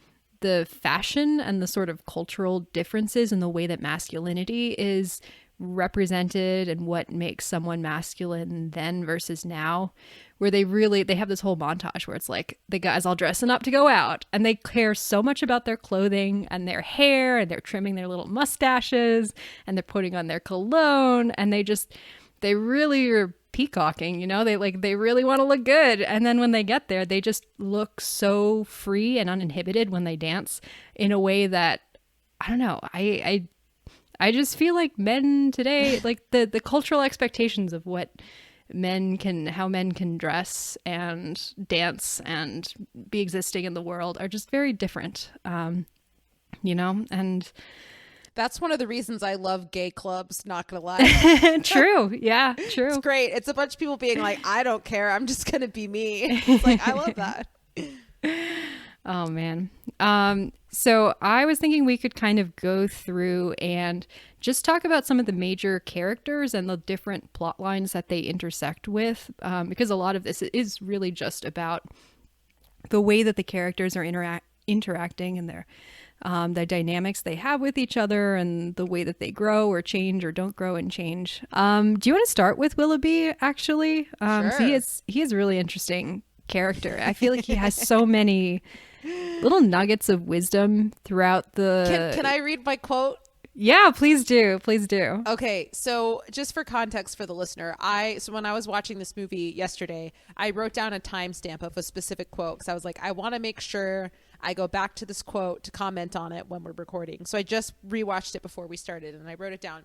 fashion and the sort of cultural differences in the way that masculinity is represented and what makes someone masculine then versus now, where they have this whole montage where it's like the guys all dressing up to go out and they care so much about their clothing and their hair, and they're trimming their little mustaches and they're putting on their cologne, and they really are peacocking, you know, they really want to look good. And then when they get there, they just look so free and uninhibited when they dance in a way that, I don't know, I just feel like men today, like the cultural expectations of what how men can dress and dance and be existing in the world are just very different, you know, and that's one of the reasons I love gay clubs, not gonna lie. True. Yeah, true. It's great. It's a bunch of people being like, I don't care, I'm just gonna be me. It's like, I love that. Oh man. So I was thinking we could kind of go through and just talk about some of the major characters and the different plot lines that they intersect with, because a lot of this is really just about the way that the characters are interacting and the dynamics they have with each other and the way that they grow or change or don't grow and change. Do you want to start with Willoughby, actually? Sure. So he is a really interesting character. I feel like he has so many little nuggets of wisdom throughout the... Can I read my quote? Yeah, please do. Please do. Okay, so just for context for the listener, so when I was watching this movie yesterday, I wrote down a timestamp of a specific quote because I was like, I want to make sure I go back to this quote to comment on it when we're recording. So I just rewatched it before we started and I wrote it down.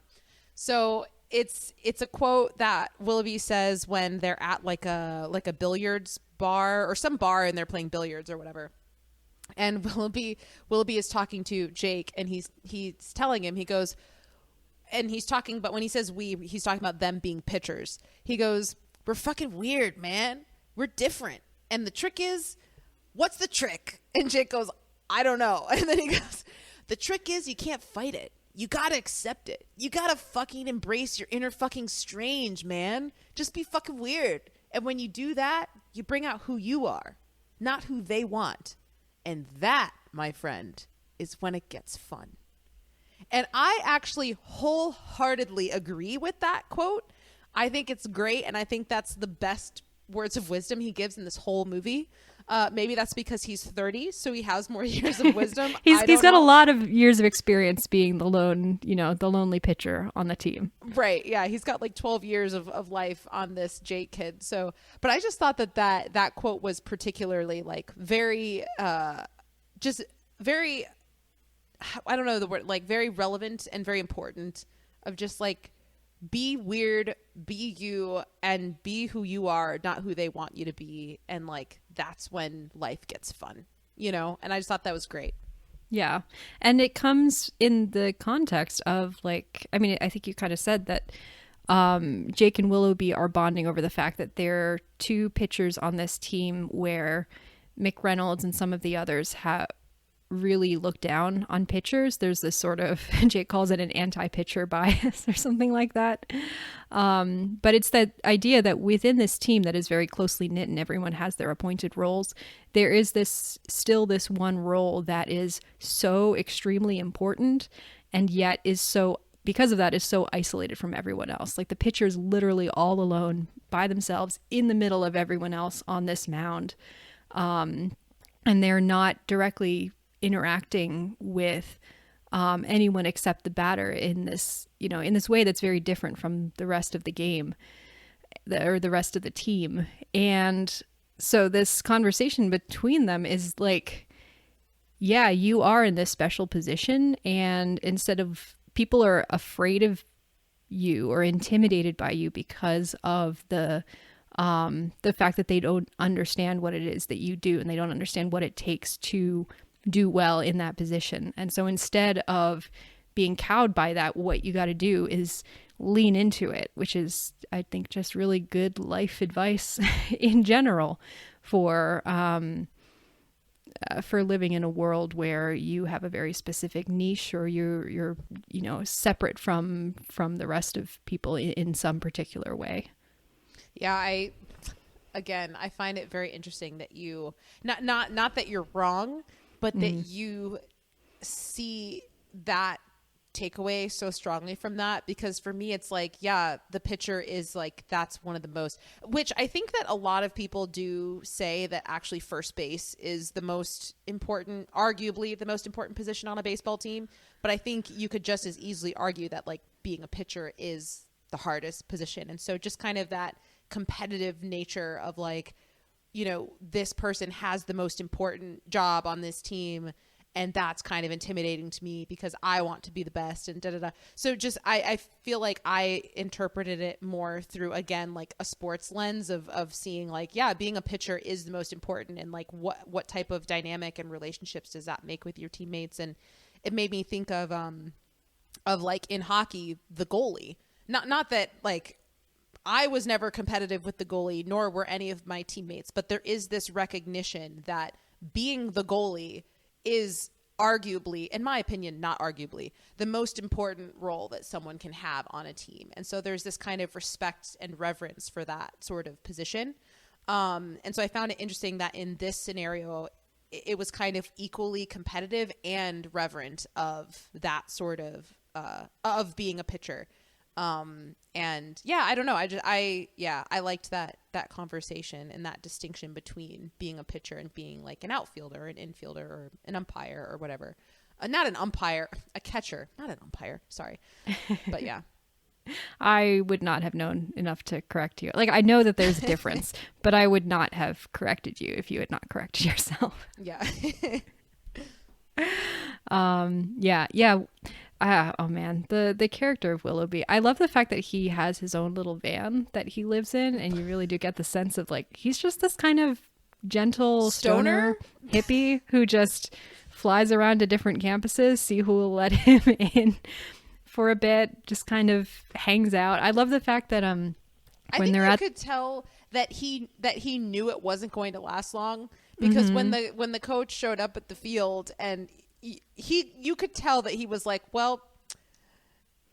So it's a quote that Willoughby says when they're at like a billiards bar or some bar and they're playing billiards or whatever. And Willoughby is talking to Jake and he's telling him, he goes, and he's talking, but when he says he's talking about them being pitchers. He goes, we're fucking weird, man. We're different. And the trick is, what's the trick? And Jake goes, I don't know. And then he goes, the trick is you can't fight it. You gotta accept it. You gotta fucking embrace your inner fucking strange, man. Just be fucking weird. And when you do that, you bring out who you are, not who they want. And that, my friend, is when it gets fun. And I actually wholeheartedly agree with that quote. I think it's great. And I think that's the best words of wisdom he gives in this whole movie. Maybe that's because he's 30, so he has more years of wisdom. He's got a lot of years of experience being the lonely pitcher on the team. Right. Yeah. He's got like 12 years of life on this Jake kid. So, but I just thought that quote was particularly like very, just very, I don't know the word, like very relevant and very important of just like, be weird, be you, and be who you are, not who they want you to be. And like, that's when life gets fun, you know? And I just thought that was great. Yeah. And it comes in the context of like, I mean, I think you kind of said that Jake and Willoughby are bonding over the fact that they're two pitchers on this team where Mick Reynolds and some of the others have really look down on pitchers. There's this sort of, Jake calls it an anti-pitcher bias or something like that. But it's that idea that within this team that is very closely knit and everyone has their appointed roles, there is this one role that is so extremely important and yet is so, because of that, is so isolated from everyone else. Like the pitcher's literally all alone by themselves in the middle of everyone else on this mound. And they're not directly interacting with anyone except the batter in this way that's very different from the rest of the game or the rest of the team. And so this conversation between them is like, yeah, you are in this special position, and instead of people are afraid of you or intimidated by you because of the fact that they don't understand what it is that you do and they don't understand what it takes to do well in that position. And so instead of being cowed by that, what you got to do is lean into it, which is, I think, just really good life advice in general for for living in a world where you have a very specific niche, or you're separate from the rest of people in some particular way. Yeah, I find it very interesting that you not that you're wrong, but that you see that takeaway so strongly from that, because for me it's like, yeah, the pitcher is like, that's one of the most, which I think that a lot of people do say that actually first base is the most important, arguably the most important position on a baseball team. But I think you could just as easily argue that like being a pitcher is the hardest position. And so just kind of that competitive nature of like, this person has the most important job on this team, and that's kind of intimidating to me because I want to be the best and da-da-da. So just, I feel like I interpreted it more through, again, like a sports lens of seeing like, yeah, being a pitcher is the most important. And like, what type of dynamic and relationships does that make with your teammates? And it made me think of like in hockey, the goalie, not that like I was never competitive with the goalie, nor were any of my teammates, but there is this recognition that being the goalie is arguably, in my opinion, not arguably, the most important role that someone can have on a team. And so there's this kind of respect and reverence for that sort of position. And so I found it interesting that in this scenario, it was kind of equally competitive and reverent of that sort of being a pitcher. And yeah, I don't know. I liked that conversation and that distinction between being a pitcher and being like an outfielder, an infielder, or an umpire or whatever. Not an umpire, a catcher, not an umpire. Sorry. But yeah. I would not have known enough to correct you. Like, I know that there's a difference, but I would not have corrected you if you had not corrected yourself. Yeah. Yeah. Oh man, the character of Willoughby. I love the fact that he has his own little van that he lives in, and you really do get the sense of like, he's just this kind of gentle stoner hippie who just flies around to different campuses, see who will let him in for a bit, just kind of hangs out. I love the fact that I could tell that he knew it wasn't going to last long, because when the coach showed up at the field, and you could tell that he was like, well,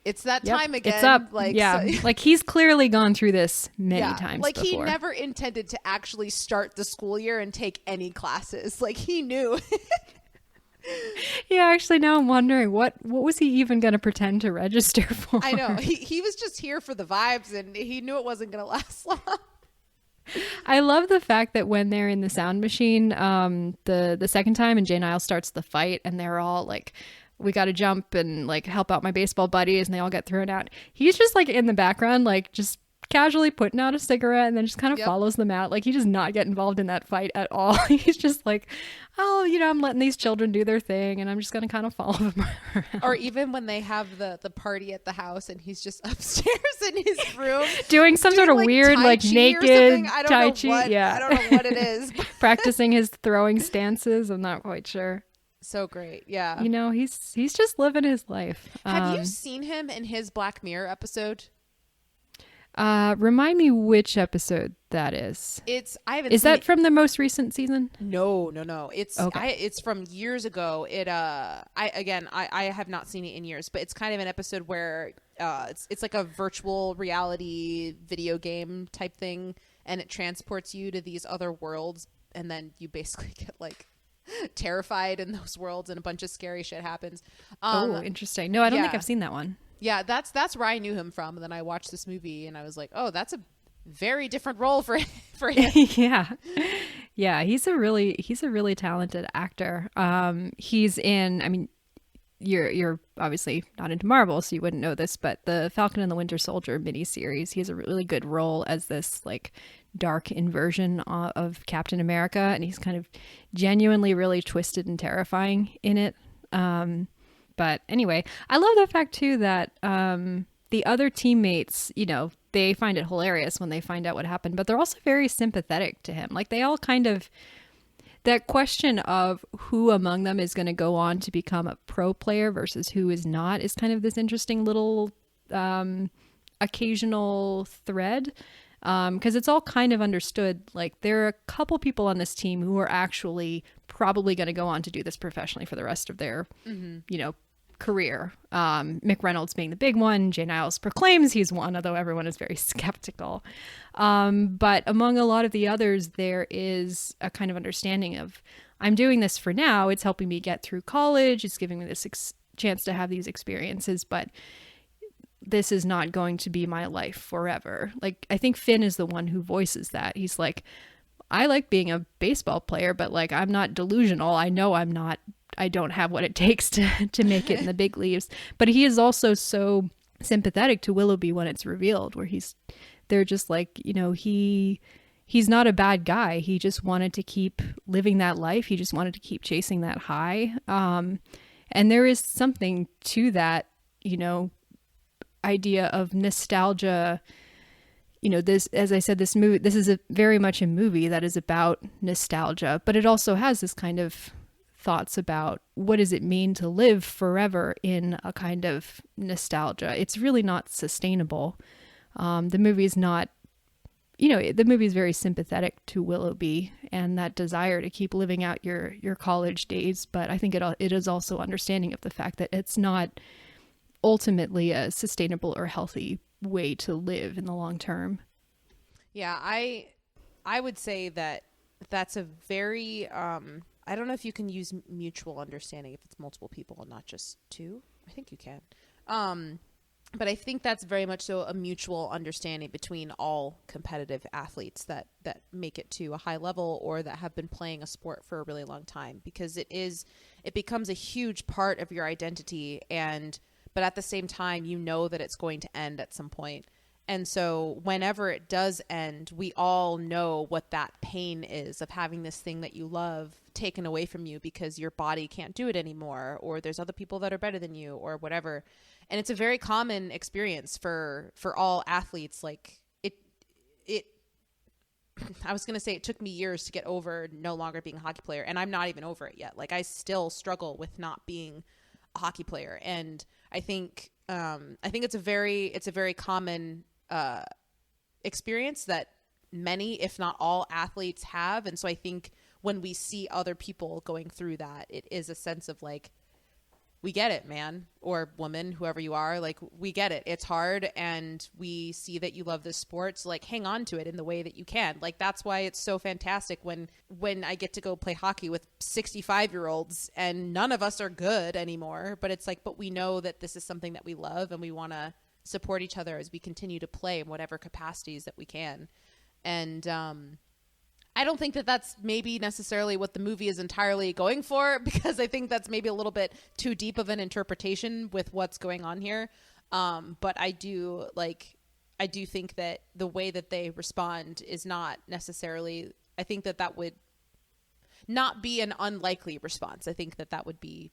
it's that time again. It's up. Like, yeah. So, like, he's clearly gone through this many times like before. He never intended to actually start the school year and take any classes. Like, he knew. Yeah, actually, now I'm wondering what was he even going to pretend to register for? I know. He was just here for the vibes, and he knew it wasn't going to last long. I love the fact that when they're in the sound machine, the second time, and Jay Niles starts the fight, and they're all like, we got to jump and like help out my baseball buddies, and they all get thrown out. He's just like in the background, like just casually putting out a cigarette, and then just kind of follows them out. Like, he does not get involved in that fight at all. He's just like, oh, I'm letting these children do their thing, and I'm just going to kind of follow them around. Or even when they have the party at the house, and he's just upstairs in his room doing some sort of like weird, like naked Tai Chi. Yeah. I don't know what it is. Practicing his throwing stances. I'm not quite sure. So great. Yeah. He's just living his life. Have you seen him in his Black Mirror episode? Remind me which episode that is. Is that from the most recent season? No. It's okay. It's from years ago. I have not seen it in years, but it's kind of an episode where it's like a virtual reality video game type thing, and it transports you to these other worlds, and then you basically get like terrified in those worlds, and a bunch of scary shit happens. Interesting. No, I don't think I've seen that one. Yeah, that's where I knew him from. And then I watched this movie, and I was like, oh, that's a very different role for him. Yeah, he's a really talented actor. He's in, I mean, you're obviously not into Marvel, so you wouldn't know this, but the Falcon and the Winter Soldier miniseries, he has a really good role as this like dark inversion of Captain America, and he's kind of genuinely really twisted and terrifying in it. But anyway, I love the fact too that the other teammates, they find it hilarious when they find out what happened, but they're also very sympathetic to him. Like, they all kind of, that question of who among them is going to go on to become a pro player versus who is not is kind of this interesting little occasional thread. because it's all kind of understood. Like, there are a couple people on this team who are actually probably going to go on to do this professionally for the rest of their, career. Mick Reynolds being the big one. Jay Niles proclaims he's one, although everyone is very skeptical. But among a lot of the others, there is a kind of understanding of, I'm doing this for now. It's helping me get through college. It's giving me this chance to have these experiences, but this is not going to be my life forever. Like, I think Finn is the one who voices that. He's like, I like being a baseball player, but like, I'm not delusional. I know I don't have what it takes to make it in the big leagues. But he is also so sympathetic to Willoughby when it's revealed, where they're just like, he's not a bad guy. He just wanted to keep living that life. He just wanted to keep chasing that high. And there is something to that, idea of nostalgia. This, as I said, this is very much a movie that is about nostalgia, but it also has this kind of thoughts about what does it mean to live forever in a kind of nostalgia. It's really not sustainable. The movie is not, the movie is very sympathetic to Willoughby and that desire to keep living out your college days. But I think it is also understanding of the fact that it's not ultimately a sustainable or healthy way to live in the long term. Yeah, I would say that that's a very, I don't know if you can use mutual understanding if it's multiple people and not just two. I think you can. But I think that's very much so a mutual understanding between all competitive athletes that make it to a high level or that have been playing a sport for a really long time, because it becomes a huge part of your identity, but at the same time, that it's going to end at some point. And so whenever it does end, we all know what that pain is of having this thing that you love taken away from you because your body can't do it anymore, or there's other people that are better than you or whatever. And it's a very common experience for all athletes. Like I was going to say it took me years to get over no longer being a hockey player, and I'm not even over it yet. Like, I still struggle with not being a hockey player. And I think it's a very common experience that many, if not all, athletes have. And so I think when we see other people going through that, it is a sense of like, we get it, man, or woman, whoever you are. Like, we get it. It's hard, and we see that you love this sport. So like, hang on to it in the way that you can. Like, that's why it's so fantastic when I get to go play hockey with 65-year-olds and none of us are good anymore. But it's like, but we know that this is something that we love, and we want to support each other as we continue to play in whatever capacities that we can. And I don't think that that's maybe necessarily what the movie is entirely going for, because I think that's maybe a little bit too deep of an interpretation with what's going on here. But I do think that the way that they respond is not necessarily, I think that would not be an unlikely response. I think that would be,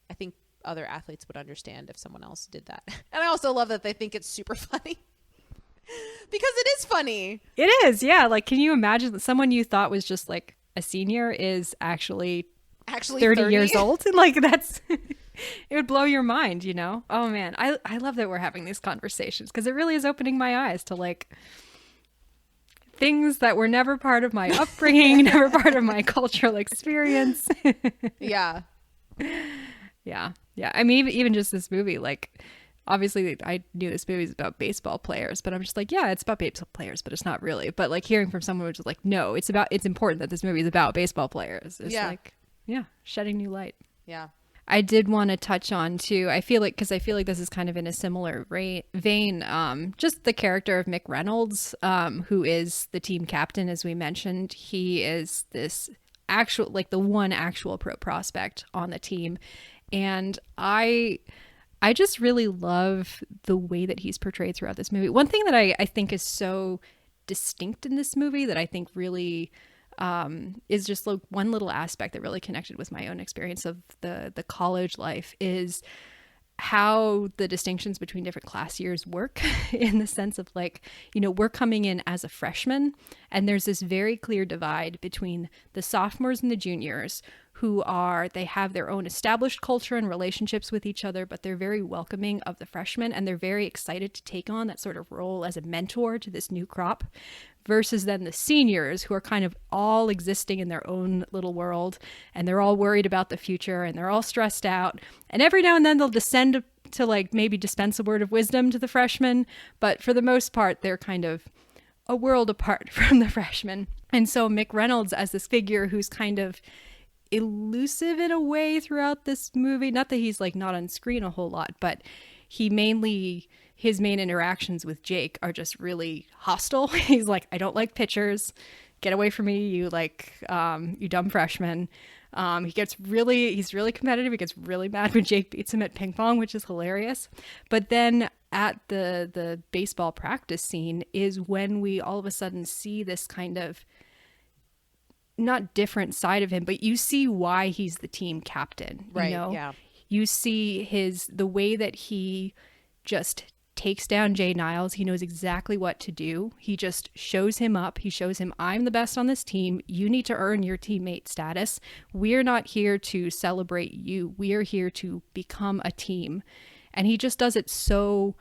I think other athletes would understand if someone else did that. And I also love that they think it's super funny. Because it is funny. It is, yeah. Like, can you imagine that someone you thought was just like a senior is actually 30 years old? And like, that's it would blow your mind, Oh man, I love that we're having these conversations, because it really is opening my eyes to like things that were never part of my upbringing, never part of my cultural experience. Yeah. Yeah. I mean, even just this movie, like, obviously I knew this movie is about baseball players, but I'm just like, yeah, it's about baseball players, but it's not really. But like, hearing from someone who's just like, no, it's important that this movie is about baseball players. It's like, yeah, shedding new light. Yeah. I did want to touch on too, I feel like this is kind of in a similar vein, just the character of Mick Reynolds, who is the team captain, as we mentioned. He is this the one actual pro prospect on the team. And I just really love the way that he's portrayed throughout this movie. One thing that I think is so distinct in this movie that I think really is just like one little aspect that really connected with my own experience of the college life is how the distinctions between different class years work in the sense of like, we're coming in as a freshman and there's this very clear divide between the sophomores and the juniors they have their own established culture and relationships with each other, but they're very welcoming of the freshmen, and they're very excited to take on that sort of role as a mentor to this new crop, versus then the seniors, who are kind of all existing in their own little world, and they're all worried about the future, and they're all stressed out, and every now and then they'll descend to like maybe dispense a word of wisdom to the freshmen, but for the most part they're kind of a world apart from the freshmen. And so Mick Reynolds as this figure who's kind of elusive in a way throughout this movie, not that he's like not on screen a whole lot, but his main interactions with Jake are just really hostile. He's like, I don't like pitchers, get away from me, you dumb freshman. He's really competitive. He gets really mad when Jake beats him at ping pong, which is hilarious. But then at the baseball practice scene is when we all of a sudden see this kind of not different side of him, but you see why he's the team captain. Right. You know? Yeah. You see the way that he just takes down Jay Niles. He knows exactly what to do. He just shows him up. He shows him, I'm the best on this team. You need to earn your teammate status. We're not here to celebrate you. We are here to become a team. And he just does it so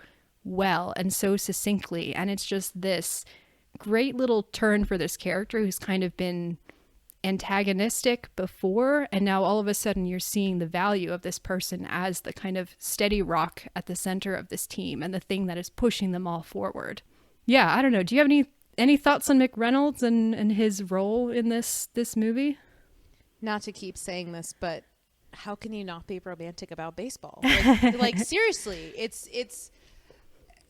well and so succinctly. And it's just this great little turn for this character who's kind of been antagonistic before, and now all of a sudden you're seeing the value of this person as the kind of steady rock at the center of this team and the thing that is pushing them all forward. Yeah, I don't know. Do you have any thoughts on Mick Reynolds and his role in this movie? Not to keep saying this, but how can you not be romantic about baseball? Like seriously, it's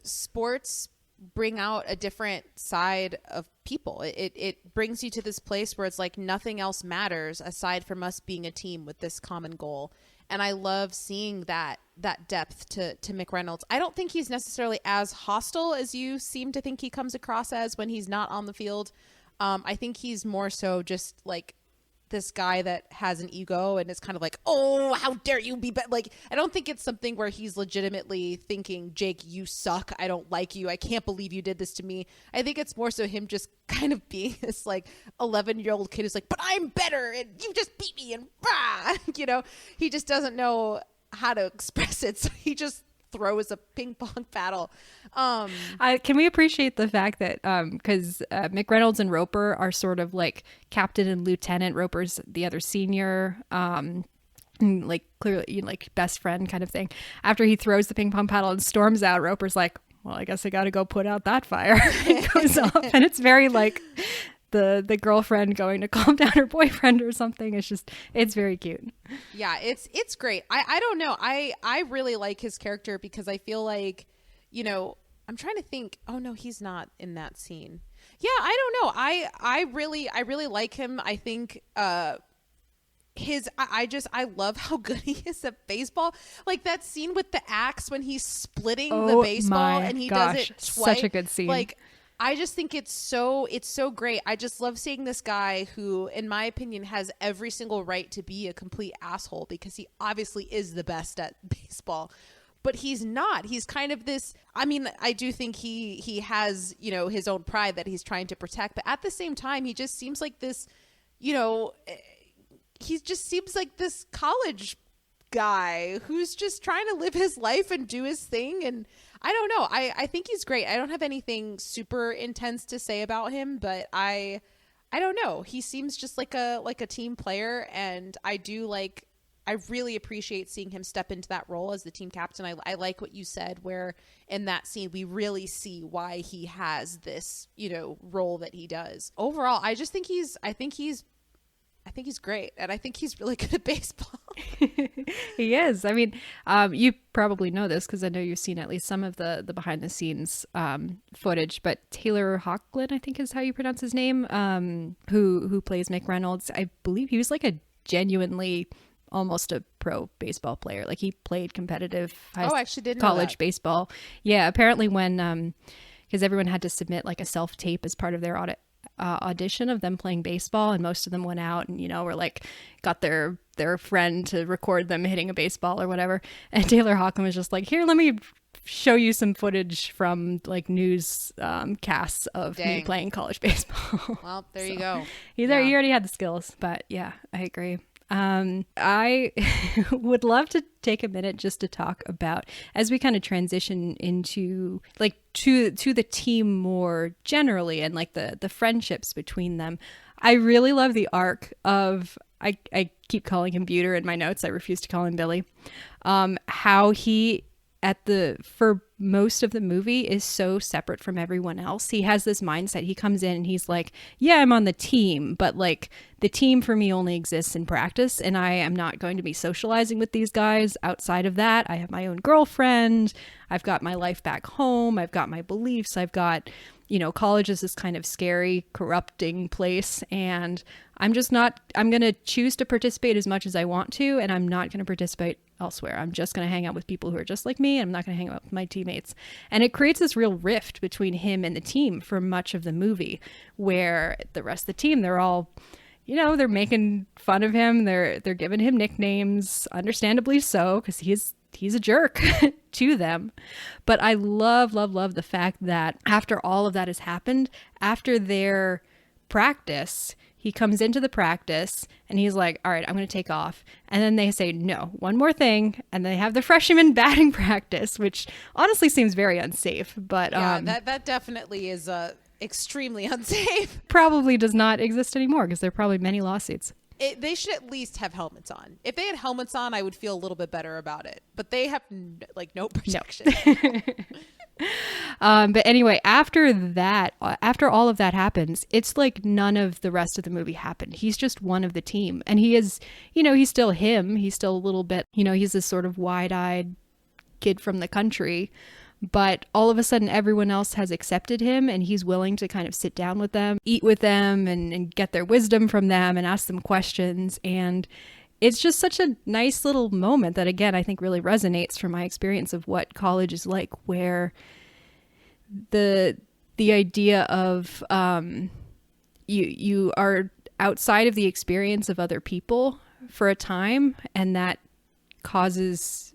sports bring out a different side of people. It brings you to this place where it's like nothing else matters aside from us being a team with this common goal. And I love seeing that depth to Mick Reynolds. I don't think he's necessarily as hostile as you seem to think he comes across as when he's not on the field. I think he's more so just like this guy that has an ego and is kind of like, oh, how dare you be like, I don't think it's something where he's legitimately thinking, Jake, you suck, I don't like you, I can't believe you did this to me. I think it's more so him just kind of being this like 11-year-old kid who's like, but I'm better and you just beat me and rah! You know, he just doesn't know how to express it, so he just throws a ping pong paddle. Can we appreciate the fact that because Mick Reynolds and Roper are sort of like captain and lieutenant. Roper's the other senior, like clearly like best friend kind of thing. After he throws the ping pong paddle and storms out, Roper's like, well, I guess I got to go put out that fire. It goes off, and it's very like the girlfriend going to calm down her boyfriend or something. It's very cute. Yeah, it's great. I don't know. I really like his character because I feel like, you know, I'm trying to think. Oh no, he's not in that scene. Yeah, I don't know. I really like him. I think I love how good he is at baseball. Like that scene with the axe when he's splitting the baseball and he does it twice. Such a good scene. Like I just think it's so great. I just love seeing this guy who, in my opinion, has every single right to be a complete asshole because he obviously is the best at baseball. But he's not. He's kind of this, I mean, I do think he has, you know, his own pride that he's trying to protect. But at the same time, he just seems like this, you know, he just seems like this college guy who's just trying to live his life and do his thing. And I don't know. I think he's great. I don't have anything super intense to say about him, but I don't know. He seems just like a team player, and I really appreciate seeing him step into that role as the team captain. I like what you said, where in that scene we really see why he has this, you know, role that he does. Overall, I think he's great, and I think he's really good at baseball. He is. I mean, you probably know this because I know you've seen at least some of the behind the scenes footage, but Taylor Hoechlin, I think is how you pronounce his name, who plays Mick Reynolds. I believe he was like a genuinely almost a pro baseball player. Like he played competitive college baseball. Yeah, apparently when because everyone had to submit like a self tape as part of their audition of them playing baseball, and most of them went out and, you know, were like got their friend to record them hitting a baseball or whatever, and Taylor Hoechlin was just like, here, let me show you some footage from like news casts of me playing college baseball. Well, there you go. He already had the skills. But yeah, I agree. I would love to take a minute just to talk about, as we kind of transition into like to the team more generally and like the friendships between them. I really love the arc of, I keep calling him Buter in my notes. I refuse to call him Billy. How he for most of the movie is so separate from everyone else. He has this mindset. He comes in and he's like, yeah, I'm on the team, but like the team for me only exists in practice, and I am not going to be socializing with these guys outside of that. I have my own girlfriend. I've got my life back home. I've got my beliefs. I've got, college is this kind of scary, corrupting place, and I'm going to choose to participate as much as I want to, and I'm not going to participate elsewhere. I'm just going to hang out with people who are just like me, and I'm not going to hang out with my teammates. And it creates this real rift between him and the team for much of the movie, where the rest of the team, they're all, they're making fun of him. They're giving him nicknames, understandably so, because he's a jerk to them. But I love the fact that after all of that has happened, after their practice, he comes into the practice and he's like, all right, I'm going to take off. And then they say, no, one more thing. And they have the freshman batting practice, which honestly seems very unsafe. But yeah, that definitely is extremely unsafe. Probably does not exist anymore because there are probably many lawsuits. They should at least have helmets on. If they had helmets on, I would feel a little bit better about it. But they have no protection. No. But anyway, after all of that happens, it's like none of the rest of the movie happened. He's just one of the team. And he is, he's still him. He's still a little bit, he's this sort of wide-eyed kid from the country. But all of a sudden, everyone else has accepted him, and he's willing to kind of sit down with them, eat with them, and get their wisdom from them and ask them questions. And it's just such a nice little moment that, again, I think really resonates from my experience of what college is like, where the idea of you are outside of the experience of other people for a time, and that causes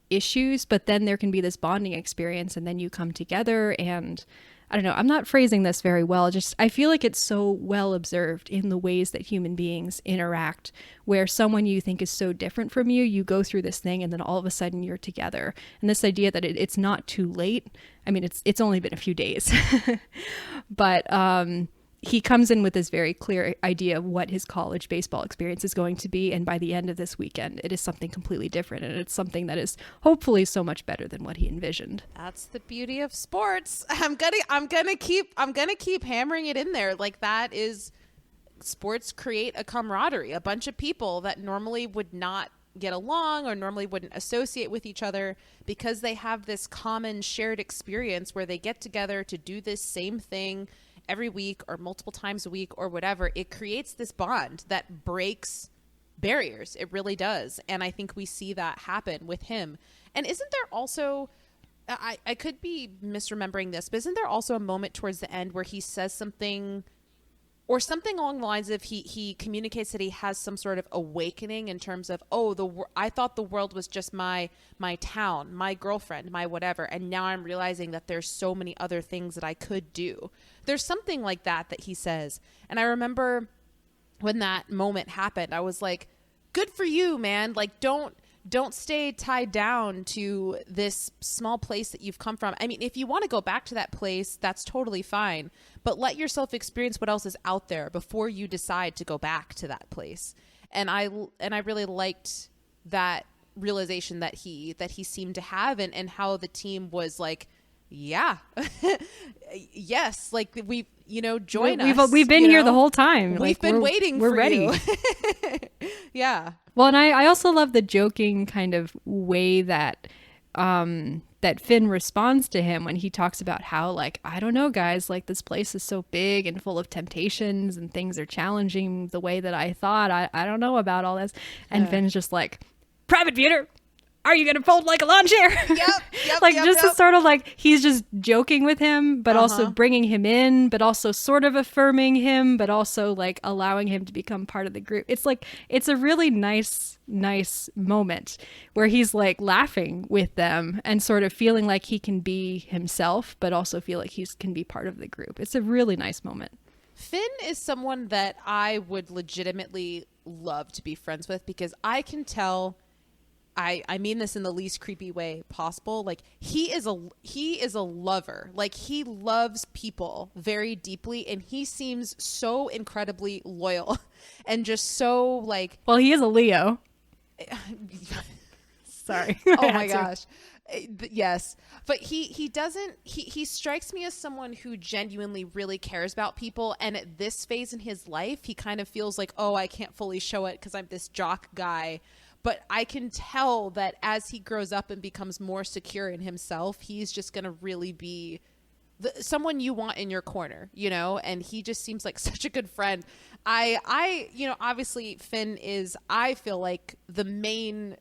issues, but then there can be this bonding experience, and then you come together. And I don't know, I'm not phrasing this very well, just I feel like it's so well observed in the ways that human beings interact, where someone you think is so different from you go through this thing, and then all of a sudden you're together. And this idea that it's not too late. I mean, it's only been a few days, but he comes in with this very clear idea of what his college baseball experience is going to be, and by the end of this weekend, it is something completely different, and it's something that is hopefully so much better than what he envisioned. That's the beauty of sports. I'm gonna keep hammering it in there. Like, that is, sports create a camaraderie, a bunch of people that normally would not get along or normally wouldn't associate with each other, because they have this common shared experience where they get together to do this same thing every week or multiple times a week or whatever. It creates this bond that breaks barriers. It really does. And I think we see that happen with him. And isn't there also, I could be misremembering this, but isn't there also a moment towards the end where he says something, or something along the lines of he communicates that he has some sort of awakening in terms of, I thought the world was just my town, my girlfriend, my whatever, and now I'm realizing that there's so many other things that I could do. There's something like that he says. And I remember when that moment happened, I was like, good for you, man. Like, don't stay tied down to this small place that you've come from. I mean, if you want to go back to that place, that's totally fine. But let yourself experience what else is out there before you decide to go back to that place. And I really liked that realization that he seemed to have, and how the team was like, yeah, yes, like join us. We've been here the whole time. We've been waiting. We're for ready. You. Yeah. Well, and I also love the joking kind of way that that Finn responds to him when he talks about how, like, I don't know, guys, like, this place is so big and full of temptations and things are challenging the way that I thought. I don't know about all this. And Finn's just like, Private Buter, are you going to fold like a lawn chair? Yep. Like, to sort of like, he's just joking with him, but also bringing him in, but also sort of affirming him, but also like allowing him to become part of the group. It's like, it's a really nice moment where he's like laughing with them and sort of feeling like he can be himself, but also feel like he can be part of the group. It's a really nice moment. Finn is someone that I would legitimately love to be friends with, because I can tell, I mean this in the least creepy way possible. Like, he is a lover. Like, he loves people very deeply, and he seems so incredibly loyal and just so like. Well, he is a Leo. Sorry. Oh my gosh. Yes. But he doesn't, he strikes me as someone who genuinely really cares about people. And at this phase in his life, he kind of feels like, oh, I can't fully show it because I'm this jock guy. But I can tell that as he grows up and becomes more secure in himself, he's just going to really be someone you want in your corner, you know? And he just seems like such a good friend. Obviously Finn is, I feel like, the main,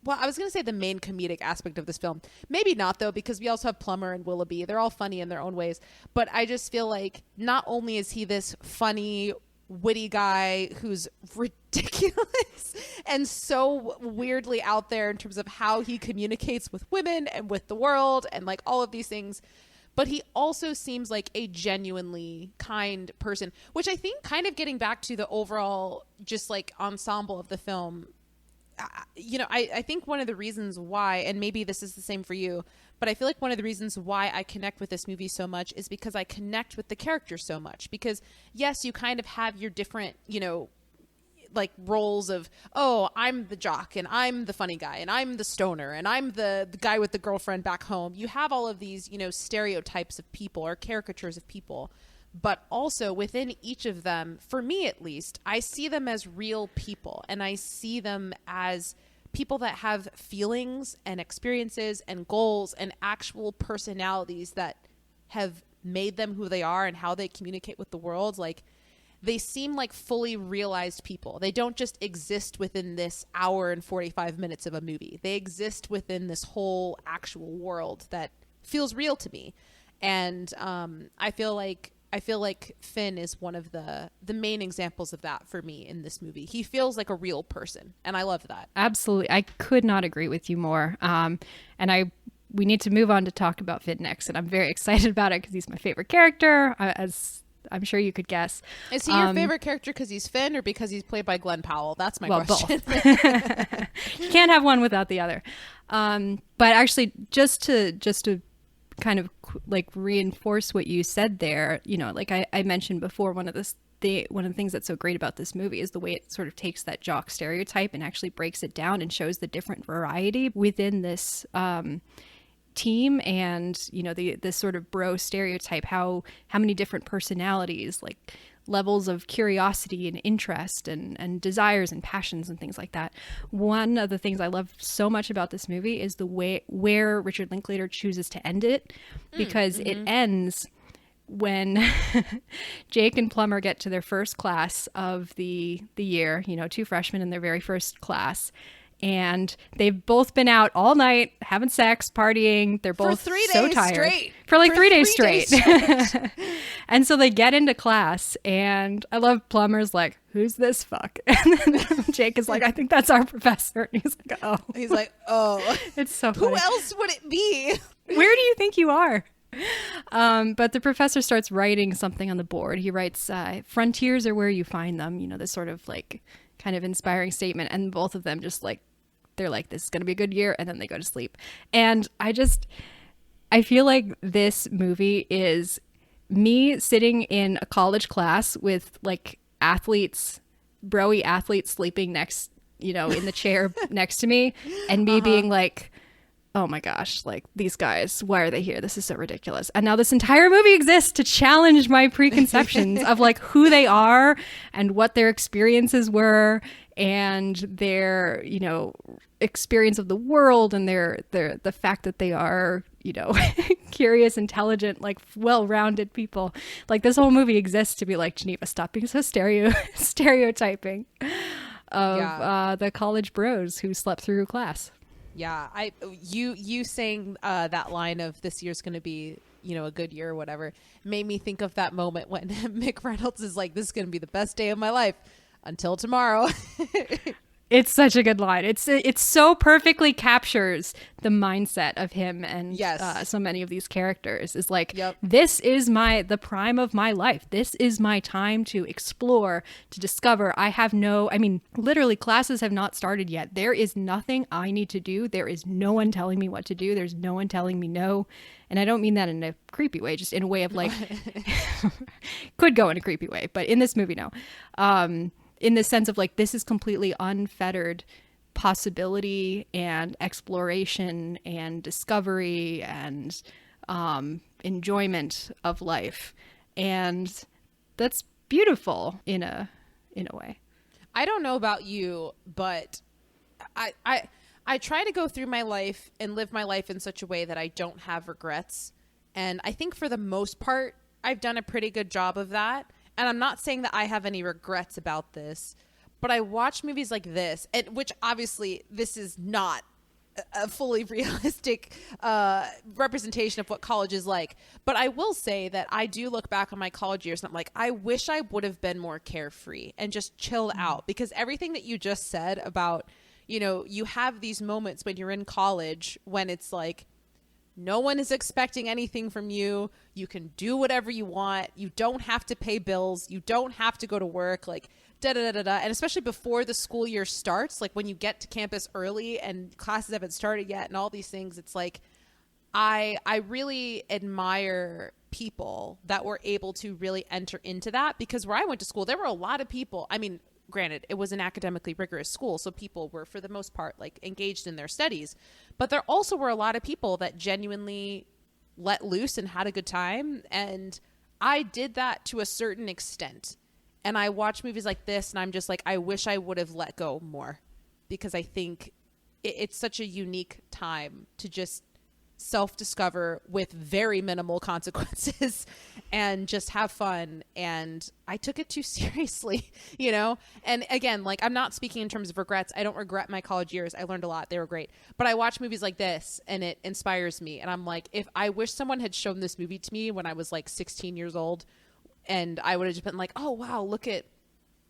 well, I was going to say the main comedic aspect of this film. Maybe not, though, because we also have Plummer and Willoughby. They're all funny in their own ways. But I just feel like not only is he this funny, witty guy who's ridiculous and so weirdly out there in terms of how he communicates with women and with the world and like all of these things, but he also seems like a genuinely kind person, which I think, kind of getting back to the overall just like ensemble of the film, I think one of the reasons why, and maybe this is the same for you, but I feel like one of the reasons why I connect with this movie so much is because I connect with the characters so much. Because yes, you kind of have your different, like roles of, oh, I'm the jock and I'm the funny guy and I'm the stoner and I'm the guy with the girlfriend back home. You have all of these, stereotypes of people or caricatures of people. But also within each of them, for me at least, I see them as real people, and I see them as people that have feelings and experiences and goals and actual personalities that have made them who they are and how they communicate with the world. Like, they seem like fully realized people. They don't just exist within this hour and 45 minutes of a movie. They exist within this whole actual world that feels real to me. And I feel like Finn is one of the main examples of that for me in this movie. He feels like a real person, and I love that. Absolutely. I could not agree with you more. We need to move on to talk about Finn next, and I'm very excited about it because he's my favorite character, as I'm sure you could guess. Is he your favorite character because he's Finn or because he's played by Glenn Powell? That's my question. Both. You can't have one without the other. But actually, just to kind of like reinforce what you said there, like I mentioned before, one of the things that's so great about this movie is the way it sort of takes that jock stereotype and actually breaks it down and shows the different variety within this team, and this sort of bro stereotype, how many different personalities, like levels of curiosity and interest and desires and passions and things like that. One of the things I love so much about this movie is the way where Richard Linklater chooses to end it, because it ends when Jake and Plummer get to their first class of the year, two freshmen in their very first class. And they've both been out all night having sex, partying. They're both for 3 days so tired. Straight. For like 3 days straight. And so they get into class, and I love Plummer's like, who's this fuck? And then Jake is like, I think that's our professor. And he's like, oh. He's like, oh. It's so funny. Who else would it be? Where do you think you are? But the professor starts writing something on the board. He writes, frontiers are where you find them. This sort of like kind of inspiring statement. And both of them just like, they're like, this is going to be a good year. And then they go to sleep. And I feel like this movie is me sitting in a college class with like athletes, bro-y athletes sleeping next, in the chair next to me, and me being like, oh my gosh, like these guys, why are they here? This is so ridiculous. And now this entire movie exists to challenge my preconceptions of like who they are and what their experiences were and their, experience of the world, and the fact that they are, curious, intelligent, like well-rounded people. Like, this whole movie exists to be like, Geneva, stop being so stereotyping of the college bros who slept through class. Yeah, you saying that line of this year's going to be, a good year or whatever, made me think of that moment when Mick Reynolds is like, this is going to be the best day of my life until tomorrow. It's such a good line. It so perfectly captures the mindset of him and Yes. so many of these characters. Is like, Yep. this is the prime of my life. This is my time to explore, to discover. Literally classes have not started yet. There is nothing I need to do. There is no one telling me what to do. There's no one telling me no. And I don't mean that in a creepy way, just in a way of like, could go in a creepy way, but in this movie, no. In the sense of like, this is completely unfettered possibility and exploration and discovery and enjoyment of life. And that's beautiful in a way. I don't know about you, but I try to go through my life and live my life in such a way that I don't have regrets. And I think for the most part, I've done a pretty good job of that. And I'm not saying that I have any regrets about this, but I watch movies like this, which obviously this is not a fully realistic representation of what college is like. But I will say that I do look back on my college years and I'm like, I wish I would have been more carefree and just chilled out, because everything that you just said about, you have these moments when you're in college when it's like, no one is expecting anything from you. You can do whatever you want. You don't have to pay bills. You don't have to go to work. Like, da da da da da. And especially before the school year starts, like when you get to campus early and classes haven't started yet and all these things, it's like, I really admire people that were able to really enter into that, because where I went to school, there were a lot of people. I mean, granted, it was an academically rigorous school, so people were, for the most part, like engaged in their studies. But there also were a lot of people that genuinely let loose and had a good time. And I did that to a certain extent. And I watch movies like this and I'm just like, I wish I would have let go more, because I think it's such a unique time to just self-discover with very minimal consequences and just have fun. And I took it too seriously, and again, like, I'm not speaking in terms of regrets. I don't regret my college years. I learned a lot. They were great. But I watch movies like this and it inspires me, and I'm like, if I wish someone had shown this movie to me when I was like 16 years old, and I would have just been like, oh wow, look at,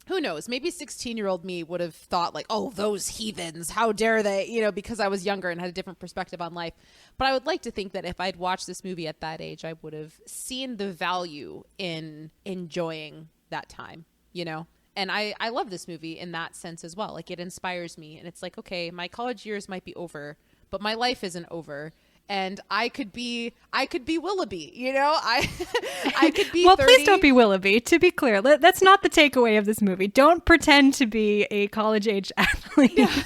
who knows, maybe 16-year-old me would have thought like, oh, those heathens, how dare they, because I was younger and had a different perspective on life. But I would like to think that if I'd watched this movie at that age, I would have seen the value in enjoying that time, And I love this movie in that sense as well. Like, it inspires me, and it's like, okay, my college years might be over, but my life isn't over. And I could be Willoughby, I could be well, 30. Please don't be Willoughby. To be clear, that's not the takeaway of this movie. Don't pretend to be a college-age athlete. Yeah.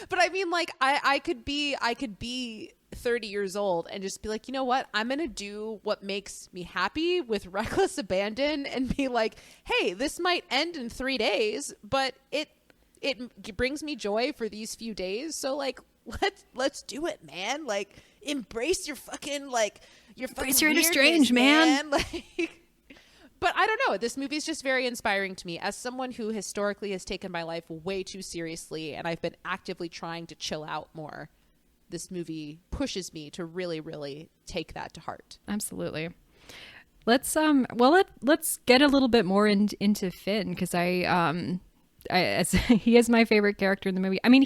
But I mean, like, I could be 30 years old and just be like, you know what? I'm going to do what makes me happy with reckless abandon, and be like, hey, this might end in 3 days, but it brings me joy for these few days. So like, let's do it, man. Like, embrace your fucking, like, embrace your inner strange, man. Like, but I don't know. This movie is just very inspiring to me as someone who historically has taken my life way too seriously, and I've been actively trying to chill out more. This movie pushes me to really, really take that to heart. Absolutely. Let's get a little bit more into Finn, because he is my favorite character in the movie. I mean,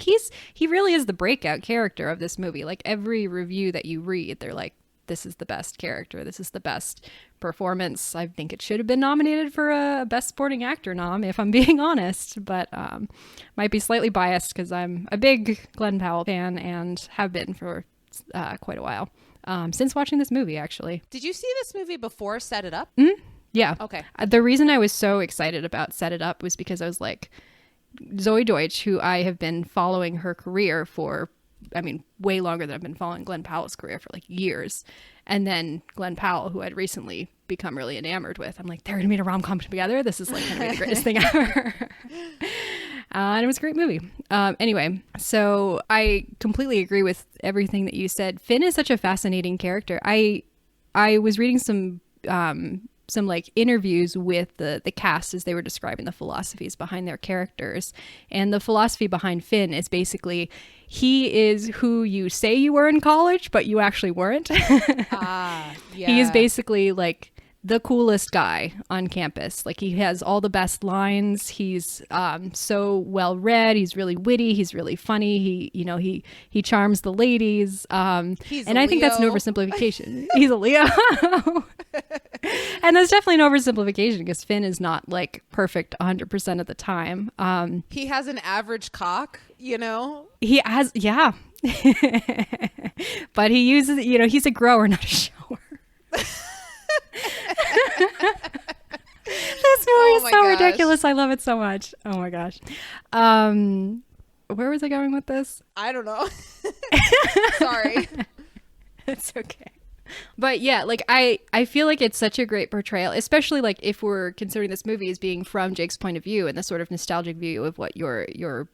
he really is the breakout character of this movie. Like, every review that you read, they're like, this is the best character. This is the best performance. I think it should have been nominated for a Best Supporting Actor nom, if I'm being honest, but might be slightly biased because I'm a big Glenn Powell fan and have been for quite a while, since watching this movie, actually. Did you see this movie before Set It Up? Mm-hmm. Yeah. Okay. The reason I was so excited about Set It Up was because I was like, Zoe Deutsch, who I have been following her career for, I mean, way longer than I've been following Glenn Powell's career, for like years. And then Glenn Powell, who I'd recently become really enamored with. I'm like, they're going to be in a rom-com together. This is like going to be the greatest thing ever. And it was a great movie. Anyway, so I completely agree with everything that you said. Finn is such a fascinating character. I was reading some like interviews with the cast as they were describing the philosophies behind their characters. And the philosophy behind Finn is basically, he is who you say you were in college, but you actually weren't. Yeah. He is basically like the coolest guy on campus. Like, he has all the best lines. He's so well read. He's really witty. He's really funny. He charms the ladies. He's and I think that's an oversimplification. He's a Leo. And that's definitely an oversimplification because Finn is not like perfect 100% of the time. He has an average cock, you know? He has, yeah. But he uses, he's a grower, not a shower. This movie is so ridiculous. I love it so much. Oh my gosh. Where was I going with this? I don't know. Sorry. It's okay. But yeah, like I feel like it's such a great portrayal, especially like if we're considering this movie as being from Jake's point of view and the sort of nostalgic view of what your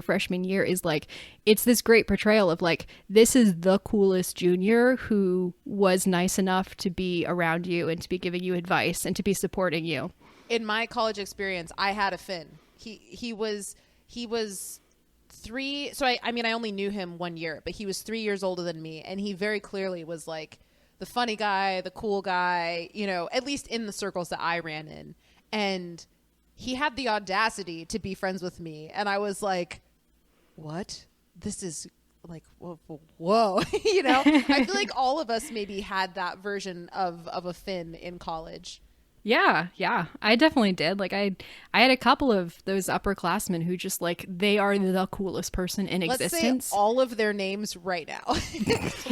freshman year is like. It's this great portrayal of like, this is the coolest junior who was nice enough to be around you and to be giving you advice and to be supporting you. In my college experience, I had a Finn. He was 3. So I mean, I only knew him 1 year, but he was 3 years older than me. And he very clearly was like the funny guy, the cool guy, at least in the circles that I ran in. And he had the audacity to be friends with me. And I was like, what? This is like, whoa. I feel like all of us maybe had that version of a Finn in college. Yeah, I definitely did. Like I had a couple of those upperclassmen who just like, they are the coolest person in existence. Let's say all of their names right now.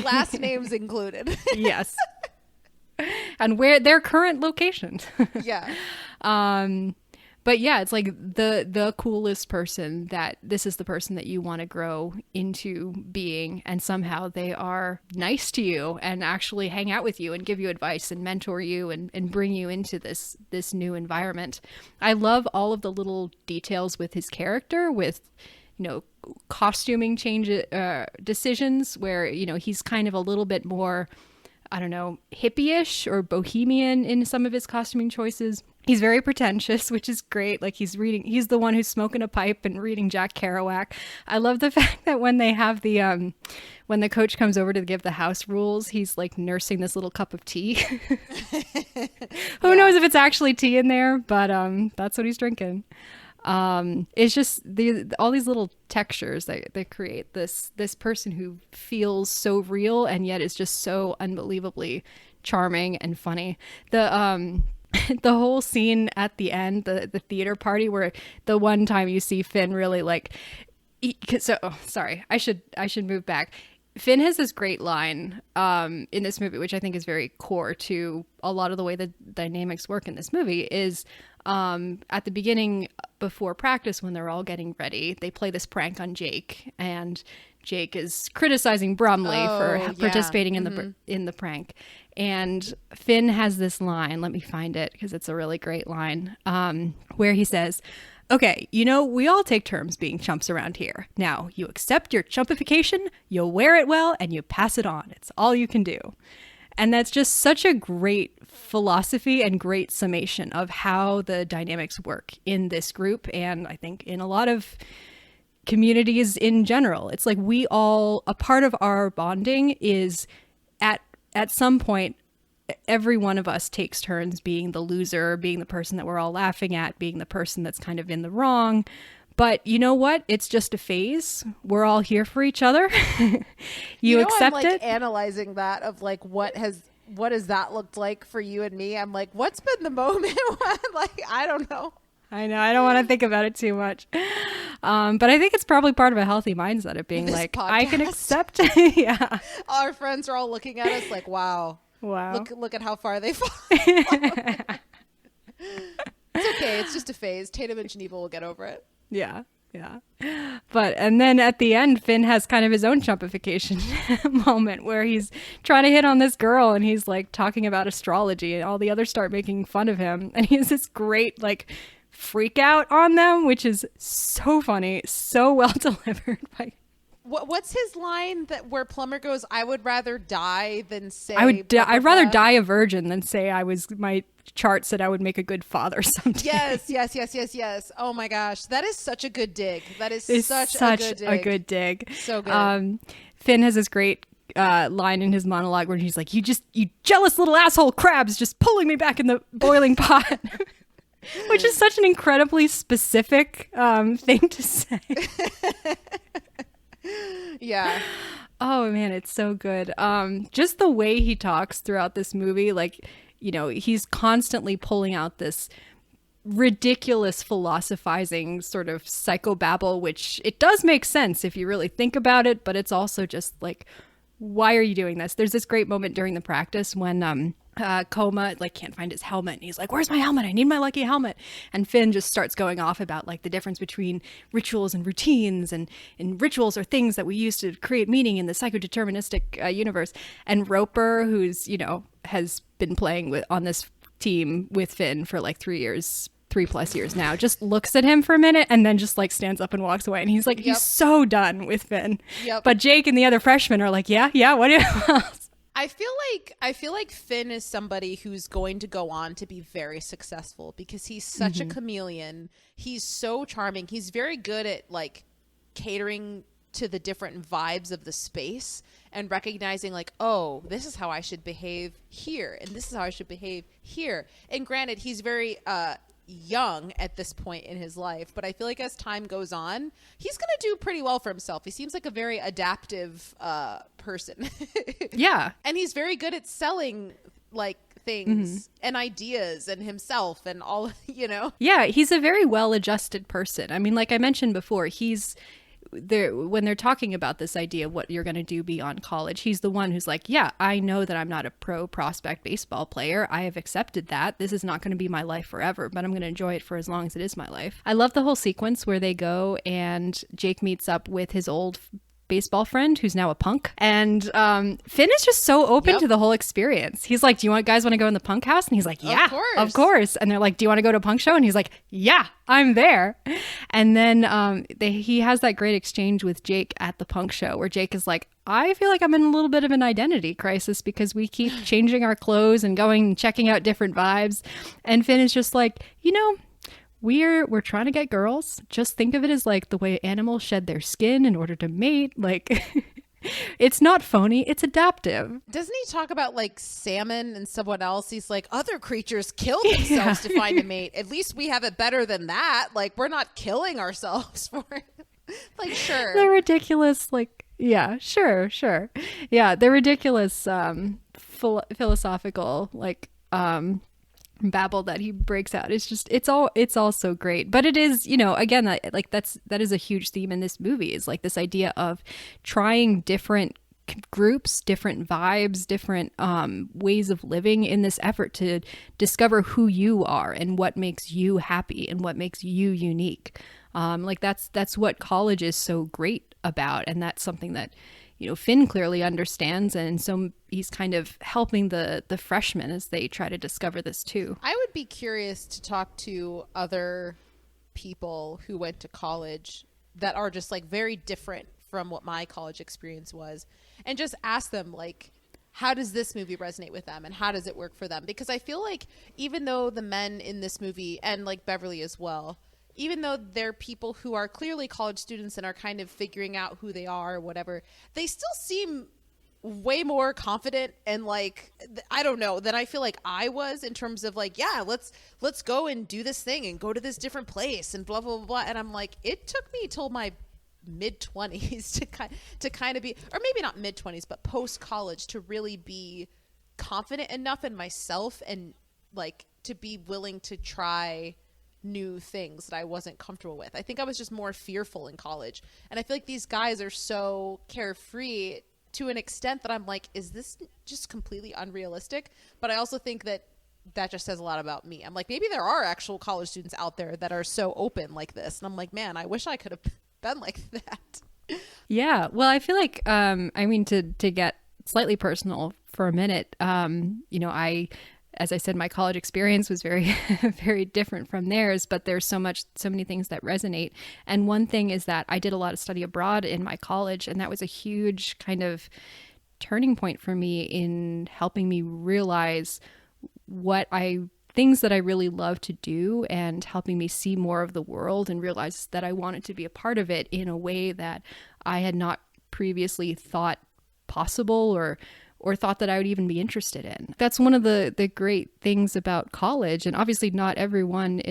Last names included. Yes. And where their current location. Yeah. But yeah, it's like the coolest person that this is the person that you want to grow into being, and somehow they are nice to you and actually hang out with you and give you advice and mentor you and bring you into this new environment. I love all of the little details with his character, with costuming decisions where he's kind of a little bit more, I don't know, hippie-ish or bohemian in some of his costuming choices. He's very pretentious, which is great. Like he's the one who's smoking a pipe and reading Jack Kerouac. I love the fact that when they have when the coach comes over to give the house rules, he's like nursing this little cup of tea. Who knows if it's actually tea in there, but that's what he's drinking. It's just all these little textures that create this person who feels so real and yet is just so unbelievably charming and funny. The whole scene at the end, the theater party, where the one time you see Finn really like, sorry, I should move back. Finn has this great line in this movie, which I think is very core to a lot of the way the dynamics work in this movie, is at the beginning, before practice, when they're all getting ready, they play this prank on Jake, and Jake is criticizing Brumley for participating in the prank. And Finn has this line, let me find it because it's a really great line, where he says, okay, we all take turns being chumps around here. Now, you accept your chumpification, you wear it well, and you pass it on. It's all you can do. And that's just such a great philosophy and great summation of how the dynamics work in this group, and I think in a lot of communities in general. It's like a part of our bonding is at some point, every one of us takes turns being the loser, being the person that we're all laughing at, being the person that's kind of in the wrong. But you know what? It's just a phase. We're all here for each other. You accept I'm like it. Analyzing that of like, what has that looked like for you and me? I'm like, what's been the moment? Like, I don't know. I know. I don't want to think about it too much. But I think it's probably part of a healthy mindset of being like, podcast. I can accept. Yeah. Our friends are all looking at us like, wow. Look at how far they've fallen. It's okay. It's just a phase. Tatum and Geneva will get over it. Yeah. And then at the end, Finn has kind of his own chumpification moment where he's trying to hit on this girl and he's like talking about astrology and all the others start making fun of him. And he has this great like freak out on them, which is so funny, so well delivered. What's his line where Plumber goes, I would rather die than say I'd rather die a virgin than say my chart said I would make a good father someday. Yes. Oh my gosh. That is such a good dig. That is such a good dig. A good dig. So good. Finn has this great line in his monologue where he's like, you jealous little asshole crabs just pulling me back in the boiling pot. Which is such an incredibly specific thing to say. Yeah. Oh man, it's so good. Just the way he talks throughout this movie, like, you know, he's constantly pulling out this ridiculous philosophizing sort of psychobabble, which it does make sense if you really think about it, but it's also just like, why are you doing this? There's this great moment during the practice when Coma like can't find his helmet and he's like, where's my helmet? I need my lucky helmet. And Finn just starts going off about like the difference between rituals and routines, and rituals are things that we use to create meaning in the psychodeterministic universe. And Roper, who's, you know, has been playing on this team with Finn for like 3+ years now, just looks at him for a minute and then just like stands up and walks away. And he's like, he's so done with Finn. But Jake and the other freshmen are like, yeah, what else? I feel like Finn is somebody who's going to go on to be very successful because he's such a chameleon. He's so charming. He's very good at like catering to the different vibes of the space and recognizing like, oh, this is how I should behave here and this is how I should behave here. And granted, he's very young at this point in his life, but I feel like as time goes on, he's gonna do pretty well for himself. He seems like a very adaptive person. Yeah. And he's very good at selling like things and ideas and himself and all, you know. Yeah, he's a very well-adjusted person. I mean, like I mentioned before, he's there when they're talking about this idea of what you're going to do beyond college. He's the one who's like, yeah, I know that I'm not a pro prospect baseball player. I have accepted that. This is not going to be my life forever, but I'm going to enjoy it for as long as it is my life. I love the whole sequence where they go and Jake meets up with his old baseball friend who's now a punk, and Finn is just so open to the whole experience. He's like, do you guys want to go in the punk house? And he's like, yeah, of course. And they're like, do you want to go to a punk show? And he's like, yeah, I'm there. And then he has that great exchange with Jake at the punk show where Jake is like, I feel like I'm in a little bit of an identity crisis because we keep changing our clothes and going and checking out different vibes. And Finn is just like, you know, we're trying to get girls. Just think of it as like the way animals shed their skin in order to mate. Like, it's not phony, it's adaptive. Doesn't he talk about like salmon and someone else? He's like, other creatures kill themselves to find a mate. At least we have it better than that. Like, we're not killing ourselves for it. Like, sure. They're ridiculous. Like, yeah, sure. Yeah, they're ridiculous philosophical like babble that he breaks out. It's all so great. But it is, you know, again, that is a huge theme in this movie, is like this idea of trying different groups, different vibes, different ways of living in this effort to discover who you are and what makes you happy and what makes you unique. Like that's what college is so great about, and that's something that, you know, Finn clearly understands, and so he's kind of helping the freshmen as they try to discover this too. I would be curious to talk to other people who went to college that are just like very different from what my college experience was, and just ask them like, how does this movie resonate with them and how does it work for them? Because I feel like even though the men in this movie, and like Beverly as well, even though they're people who are clearly college students and are kind of figuring out who they are or whatever, they still seem way more confident and like, I don't know, than I feel like I was, in terms of like, yeah, let's go and do this thing and go to this different place and blah, blah, blah, blah. And I'm like, it took me till my mid-20s to kind of be, or maybe not mid-20s, but post-college, to really be confident enough in myself and like to be willing to try new things that I wasn't comfortable with. I think I was just more fearful in college, and I feel like these guys are so carefree to an extent that I'm like, is this just completely unrealistic? But I also think that just says a lot about me. I'm like, maybe there are actual college students out there that are so open like this, and I'm like, man, I wish I could have been like that. Yeah, well, I feel like I mean, to get slightly personal for a minute, you know, as I said, my college experience was very, very different from theirs, but there's so many things that resonate. And one thing is that I did a lot of study abroad in my college, and that was a huge kind of turning point for me in helping me realize things that I really love to do, and helping me see more of the world and realize that I wanted to be a part of it in a way that I had not previously thought possible or thought that I would even be interested in. That's one of the great things about college. And obviously not everyone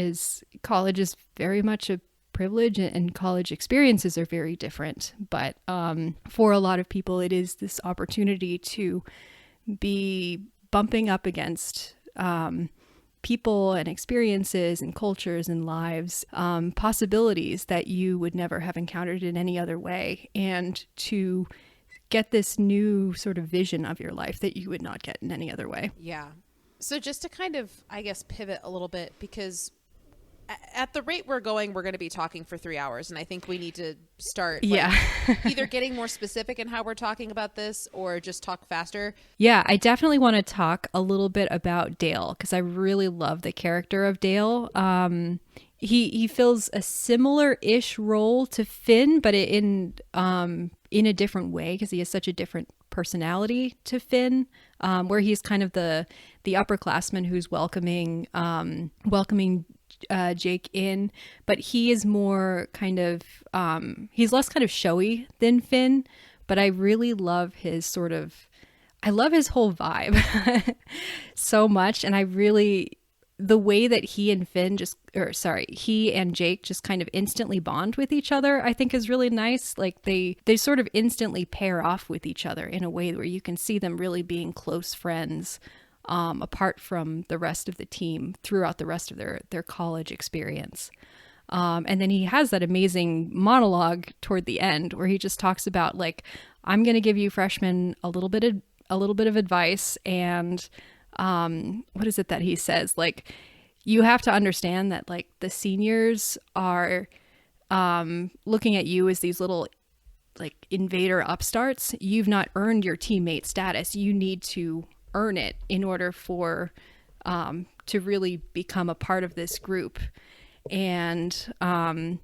college is very much a privilege, and college experiences are very different. But for a lot of people, it is this opportunity to be bumping up against people and experiences and cultures and lives, possibilities that you would never have encountered in any other way, and to get this new sort of vision of your life that you would not get in any other way. Yeah. So just to kind of, I guess, pivot a little bit, because at the rate we're going, we're going to be talking for 3 hours. And I think we need to start either getting more specific in how we're talking about this or just talk faster. Yeah, I definitely want to talk a little bit about Dale, because I really love the character of Dale. He fills a similar-ish role to Finn, but in a different way, because he has such a different personality to Finn, where he's kind of the upperclassman who's welcoming Jake in, but he is more kind of he's less kind of showy than Finn, but I really love his I love his whole vibe so much. And the way that he and Jake just kind of instantly bond with each other, I think is really nice. Like they sort of instantly pair off with each other in a way where you can see them really being close friends, apart from the rest of the team throughout the rest of their college experience. And then he has that amazing monologue toward the end where he just talks about, like, I'm going to give you freshmen a little bit of advice. And what is it that he says? Like, you have to understand that, like, the seniors are looking at you as these little, like, invader upstarts. You've not earned your teammate status. You need to earn it in order for to really become a part of this group. And you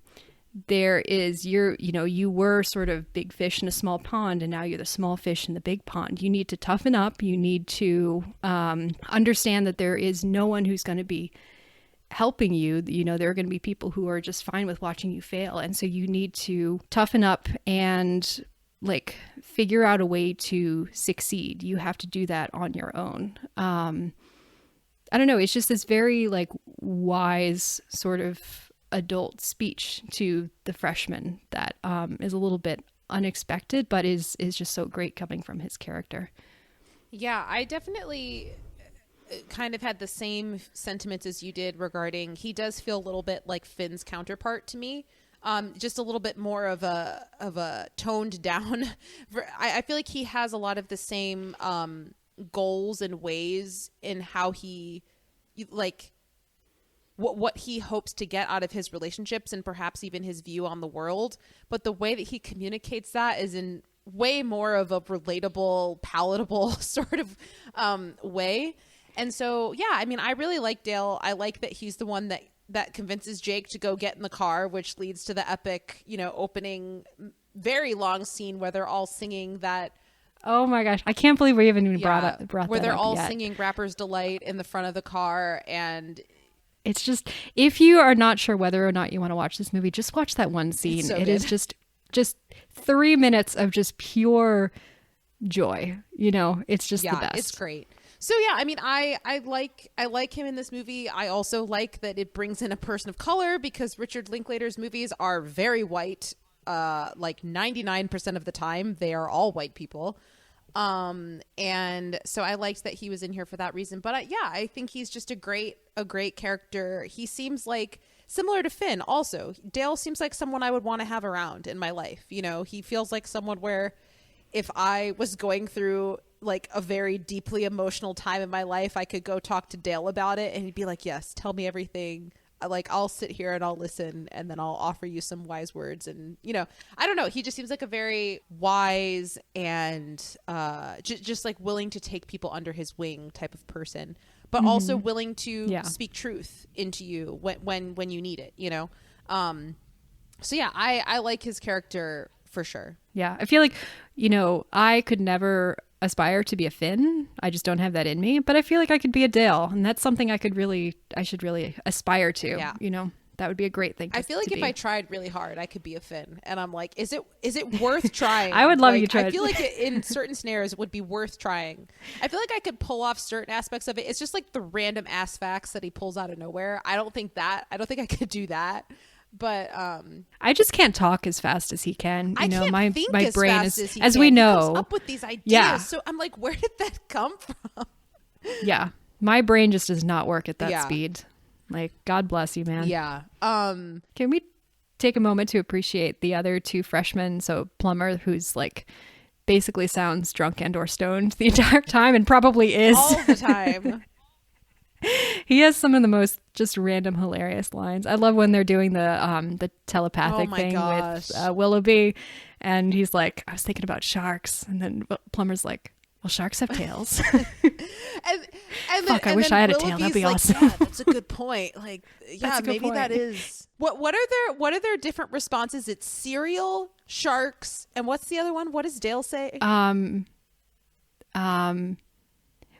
were sort of big fish in a small pond, and now you're the small fish in the big pond. You need to toughen up. You need to understand that there is no one who's going to be helping you. You know, there are going to be people who are just fine with watching you fail. And so you need to toughen up and, like, figure out a way to succeed. You have to do that on your own. I don't know. It's just this very, like, wise sort of adult speech to the freshman that is a little bit unexpected, but is just so great coming from his character. Yeah, I definitely kind of had the same sentiments as you did regarding, he does feel a little bit like Finn's counterpart to me. Just a little bit more of a toned down. I feel like he has a lot of the same goals and ways in how he, like, what he hopes to get out of his relationships and perhaps even his view on the world. But the way that he communicates that is in way more of a relatable, palatable sort of way. And so, yeah, I mean, I really like Dale. I like that he's the one that convinces Jake to go get in the car, which leads to the epic, opening, very long scene where they're all singing that. Oh my gosh. I can't believe we haven't even brought that up where they're all yet. Singing Rapper's Delight in the front of the car. And it's just, if you are not sure whether or not you want to watch this movie, just watch that one scene. So it good. is just 3 minutes of just pure joy. It's just the best. It's great. So yeah, I mean, I like him in this movie. I also like that it brings in a person of color, because Richard Linklater's movies are very white. Like 99% of the time, they are all white people. And so I liked that he was in here for that reason. But I think he's just a great character. He seems like, similar to Finn also, Dale seems like someone I would want to have around in my life. He feels like someone where if I was going through, like, a very deeply emotional time in my life, I could go talk to Dale about it and he'd be like, yes, tell me everything. I'll sit here and I'll listen, and then I'll offer you some wise words. And, I don't know. He just seems like a very wise and just like willing to take people under his wing type of person, but also willing to speak truth into you when you need it, So yeah, I like his character for sure. Yeah. I feel like, I could never aspire to be a Finn. I just don't have that in me, but I feel like I could be a Dale, and that's something I should really aspire to. that would be a great thing. I feel like if I tried really hard, I could be a Finn. And I'm like, is it worth trying? I would love like, you try. I feel like in certain scenarios it would be worth trying. I feel like I could pull off certain aspects of it. It's just like the random ass facts that he pulls out of nowhere. I don't think I could do that. But I just can't talk as fast as he can. I can't think as brain fast is, as as he we can. know, He comes up with these ideas. Yeah. So I'm like, where did that come from? Yeah, my brain just does not work at that speed. Like, God bless you, man. Yeah. Can we take a moment to appreciate the other two freshmen? So Plummer, who's like basically sounds drunk and or stoned the entire time, and probably is all the time. He has some of the most just random hilarious lines. I love when they're doing the telepathic thing with Willoughby, and he's like, I was thinking about sharks, and then Plummer's like, well, sharks have tails. and Fuck, I wish I had a tail. That'd be awesome. Yeah, that's a good point. Like, yeah, maybe that is. What are their different responses? It's cereal, sharks, and what's the other one? What does Dale say?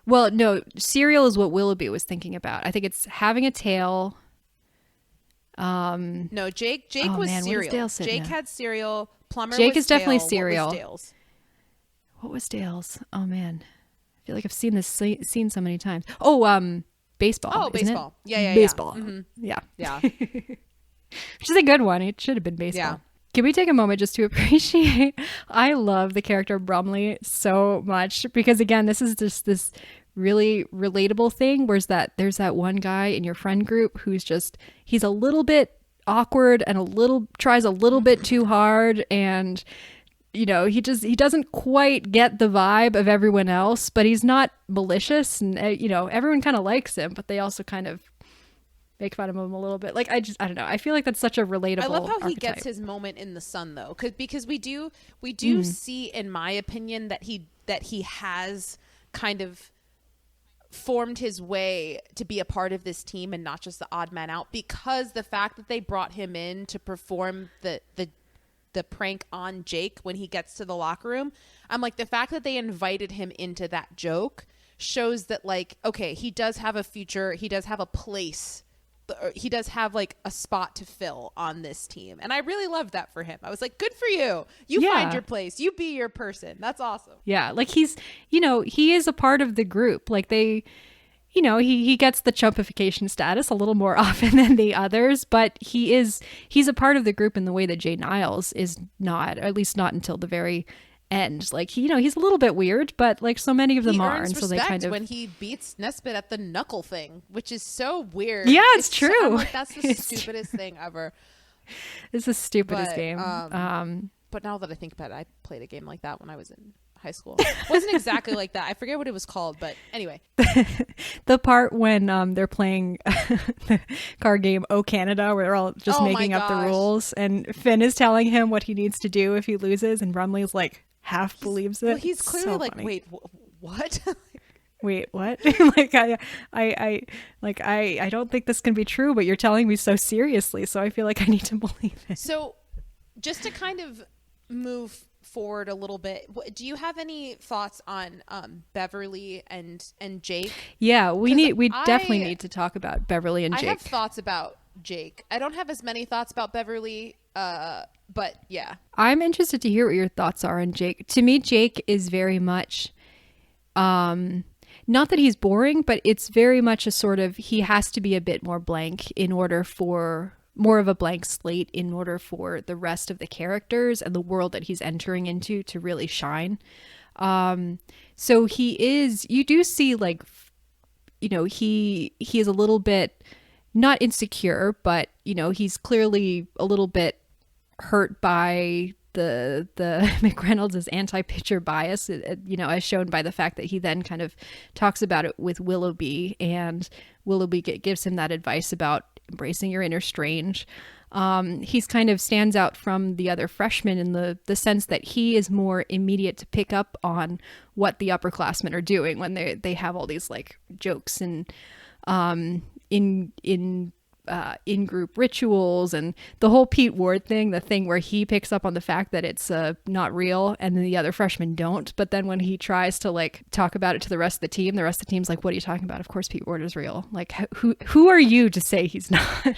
Well, no, cereal is what Willoughby was thinking about. I think it's having a tail. No, Jake was cereal. Jake had cereal. Plummer Jake was is definitely tail. cereal. What was Dale's? What was Dale's? Oh man, I feel like I've seen this scene so many times. Oh, baseball. Oh, baseball. Yeah. Baseball. Mm-hmm. Yeah. Which is a good one. It should have been baseball. Yeah. Can we take a moment just to appreciate? I love the character of Bromley so much because again, this is just this really relatable thing. Whereas there's that one guy in your friend group who's he's a little bit awkward and tries a little bit too hard, and he doesn't quite get the vibe of everyone else, but he's not malicious, and everyone kind of likes him, but they also kind of make fun of him a little bit. Like, I don't know. I feel like that's such a relatable. I love how archetype. he gets his moment in the sun though, because we do see, in my opinion, that he has kind of formed his way to be a part of this team and not just the odd man out, because the fact that they brought him in to perform the prank on Jake when he gets to the locker room, I'm like, the fact that they invited him into that joke shows that, like, okay, he does have a future, he does have a place, he does have like a spot to fill on this team, and I really loved that for him. I was like, good for you, find your place, you be your person. That's awesome. Yeah, like he's he is a part of the group. Like they, he gets the chumpification status a little more often than the others, but he's a part of the group in the way that Jay Niles is not, or at least not until the very end. Like he's a little bit weird, but like so many of them are, and so they kind of, when he beats Nesbitt at the knuckle thing, which is so weird. Yeah, it's true. I'm like, that's the stupidest thing ever. It's the stupidest game. But now that I think about it, I played a game like that when I was in high school. It wasn't exactly like that. I forget what it was called, but anyway. The part when they're playing the card game Oh Canada, where they're all just making up the rules, and Finn is telling him what he needs to do if he loses, and Brumley's like half believes it. Well, he's clearly so like, funny. wait, what? Wait, what? Like I don't think this can be true, but you're telling me so seriously, so I feel like I need to believe it. So just to kind of move forward a little bit, do you have any thoughts on Beverly and Jake? Yeah, we definitely need to talk about Beverly and Jake. I have thoughts about Jake. I don't have as many thoughts about Beverly, but yeah. I'm interested to hear what your thoughts are on Jake. To me, Jake is very much not that he's boring, but it's very much a sort of, he has to be a bit more blank in order for more of a blank slate in order for the rest of the characters and the world that he's entering into to really shine. So he is, you do see like, he is a little bit not insecure, but he's clearly a little bit hurt by the McReynolds' anti-pitcher bias, as shown by the fact that he then kind of talks about it with Willoughby, and Willoughby gives him that advice about embracing your inner strange. He's kind of stands out from the other freshmen in the sense that he is more immediate to pick up on what the upperclassmen are doing when they have all these like jokes and in-group rituals, and the whole Pete Ward thing, the thing where he picks up on the fact that it's not real and then the other freshmen don't, but then when he tries to like talk about it to the rest of the team's like, what are you talking about? Of course Pete Ward is real. Like, who are you to say he's not?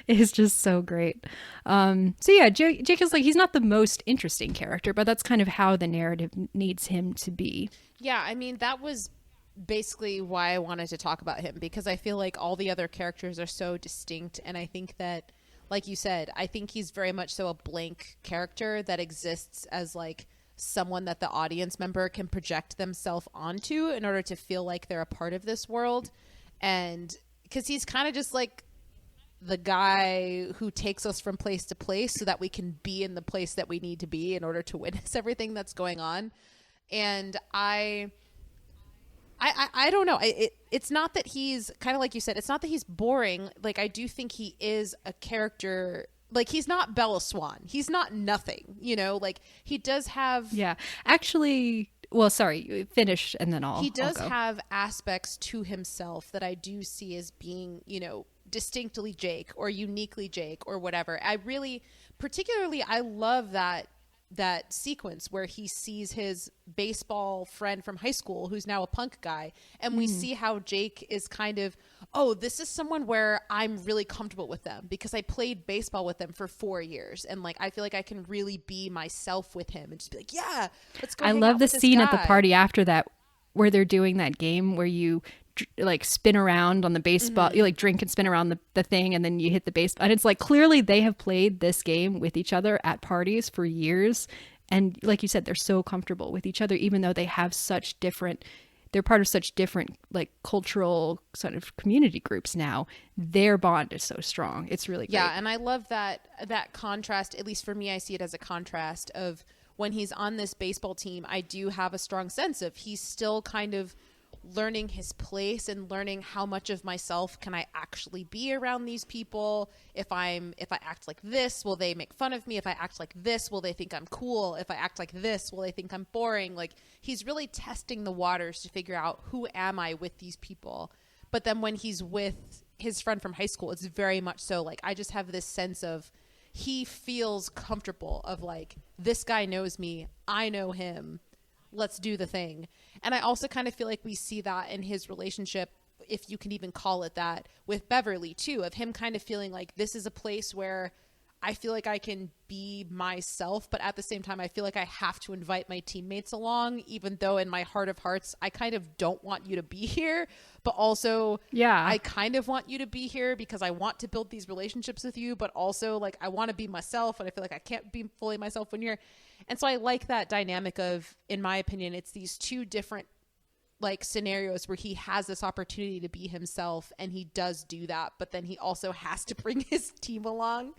is just so great. So yeah, Jake is like, he's not the most interesting character, but that's kind of how the narrative needs him to be. Yeah, I mean, that was basically why I wanted to talk about him, because I feel like all the other characters are so distinct. And I think that, like you said, I think he's very much so a blank character that exists as like someone that the audience member can project themselves onto in order to feel like they're a part of this world. And because he's kind of just like the guy who takes us from place to place so that we can be in the place that we need to be in order to witness everything that's going on. And I don't know. It's not that he's kind of like you said, it's not that he's boring. Like, I do think he is a character. Like, he's not Bella Swan. He's not nothing, you know, like he does have. Yeah, actually, well, sorry, finish and then He does I'll go. have aspects to himself that I do see as being, you know, distinctly Jake or uniquely Jake or whatever. I really, particularly, I love that sequence where he sees his baseball friend from high school who's now a punk guy, and we see how Jake is kind of, oh, this is someone where I'm really comfortable with them because I played baseball with them for 4 years, and like I feel like I can really be myself with him and just be like, yeah, let's go. I hang love out the with this scene at the guy. party after that where they're doing that game where you like spin around on the baseball, you like drink and spin around the thing, and then you hit the baseball. And it's like, clearly they have played this game with each other at parties for years. And like you said, they're so comfortable with each other, even though they have such different, they're part of such different like cultural sort of community groups now. Their bond is so strong. It's really great. Yeah, and I love that contrast. At least for me, I see it as a contrast of when he's on this baseball team. I do have a strong sense of he's still kind of learning his place and learning how much of myself can I actually be around these people. If I act like this, will they make fun of me? If I act like this, will they think I'm cool? If I act like this, will they think I'm boring? Like, he's really testing the waters to figure out, who am I with these people? But then when he's with his friend from high school, it's very much so like, I just have this sense of he feels comfortable of like, this guy knows me, I know him, let's do the thing. And I also kind of feel like we see that in his relationship, if you can even call it that, with Beverly too, of him kind of feeling like this is a place where I feel like I can be myself, but at the same time, I feel like I have to invite my teammates along, even though in my heart of hearts, I kind of don't want you to be here, but also I kind of want you to be here because I want to build these relationships with you, but also like I want to be myself, and I feel like I can't be fully myself when you're here. And so I like that dynamic of, in my opinion, it's these two different like scenarios where he has this opportunity to be himself, and he does do that, but then he also has to bring his team along.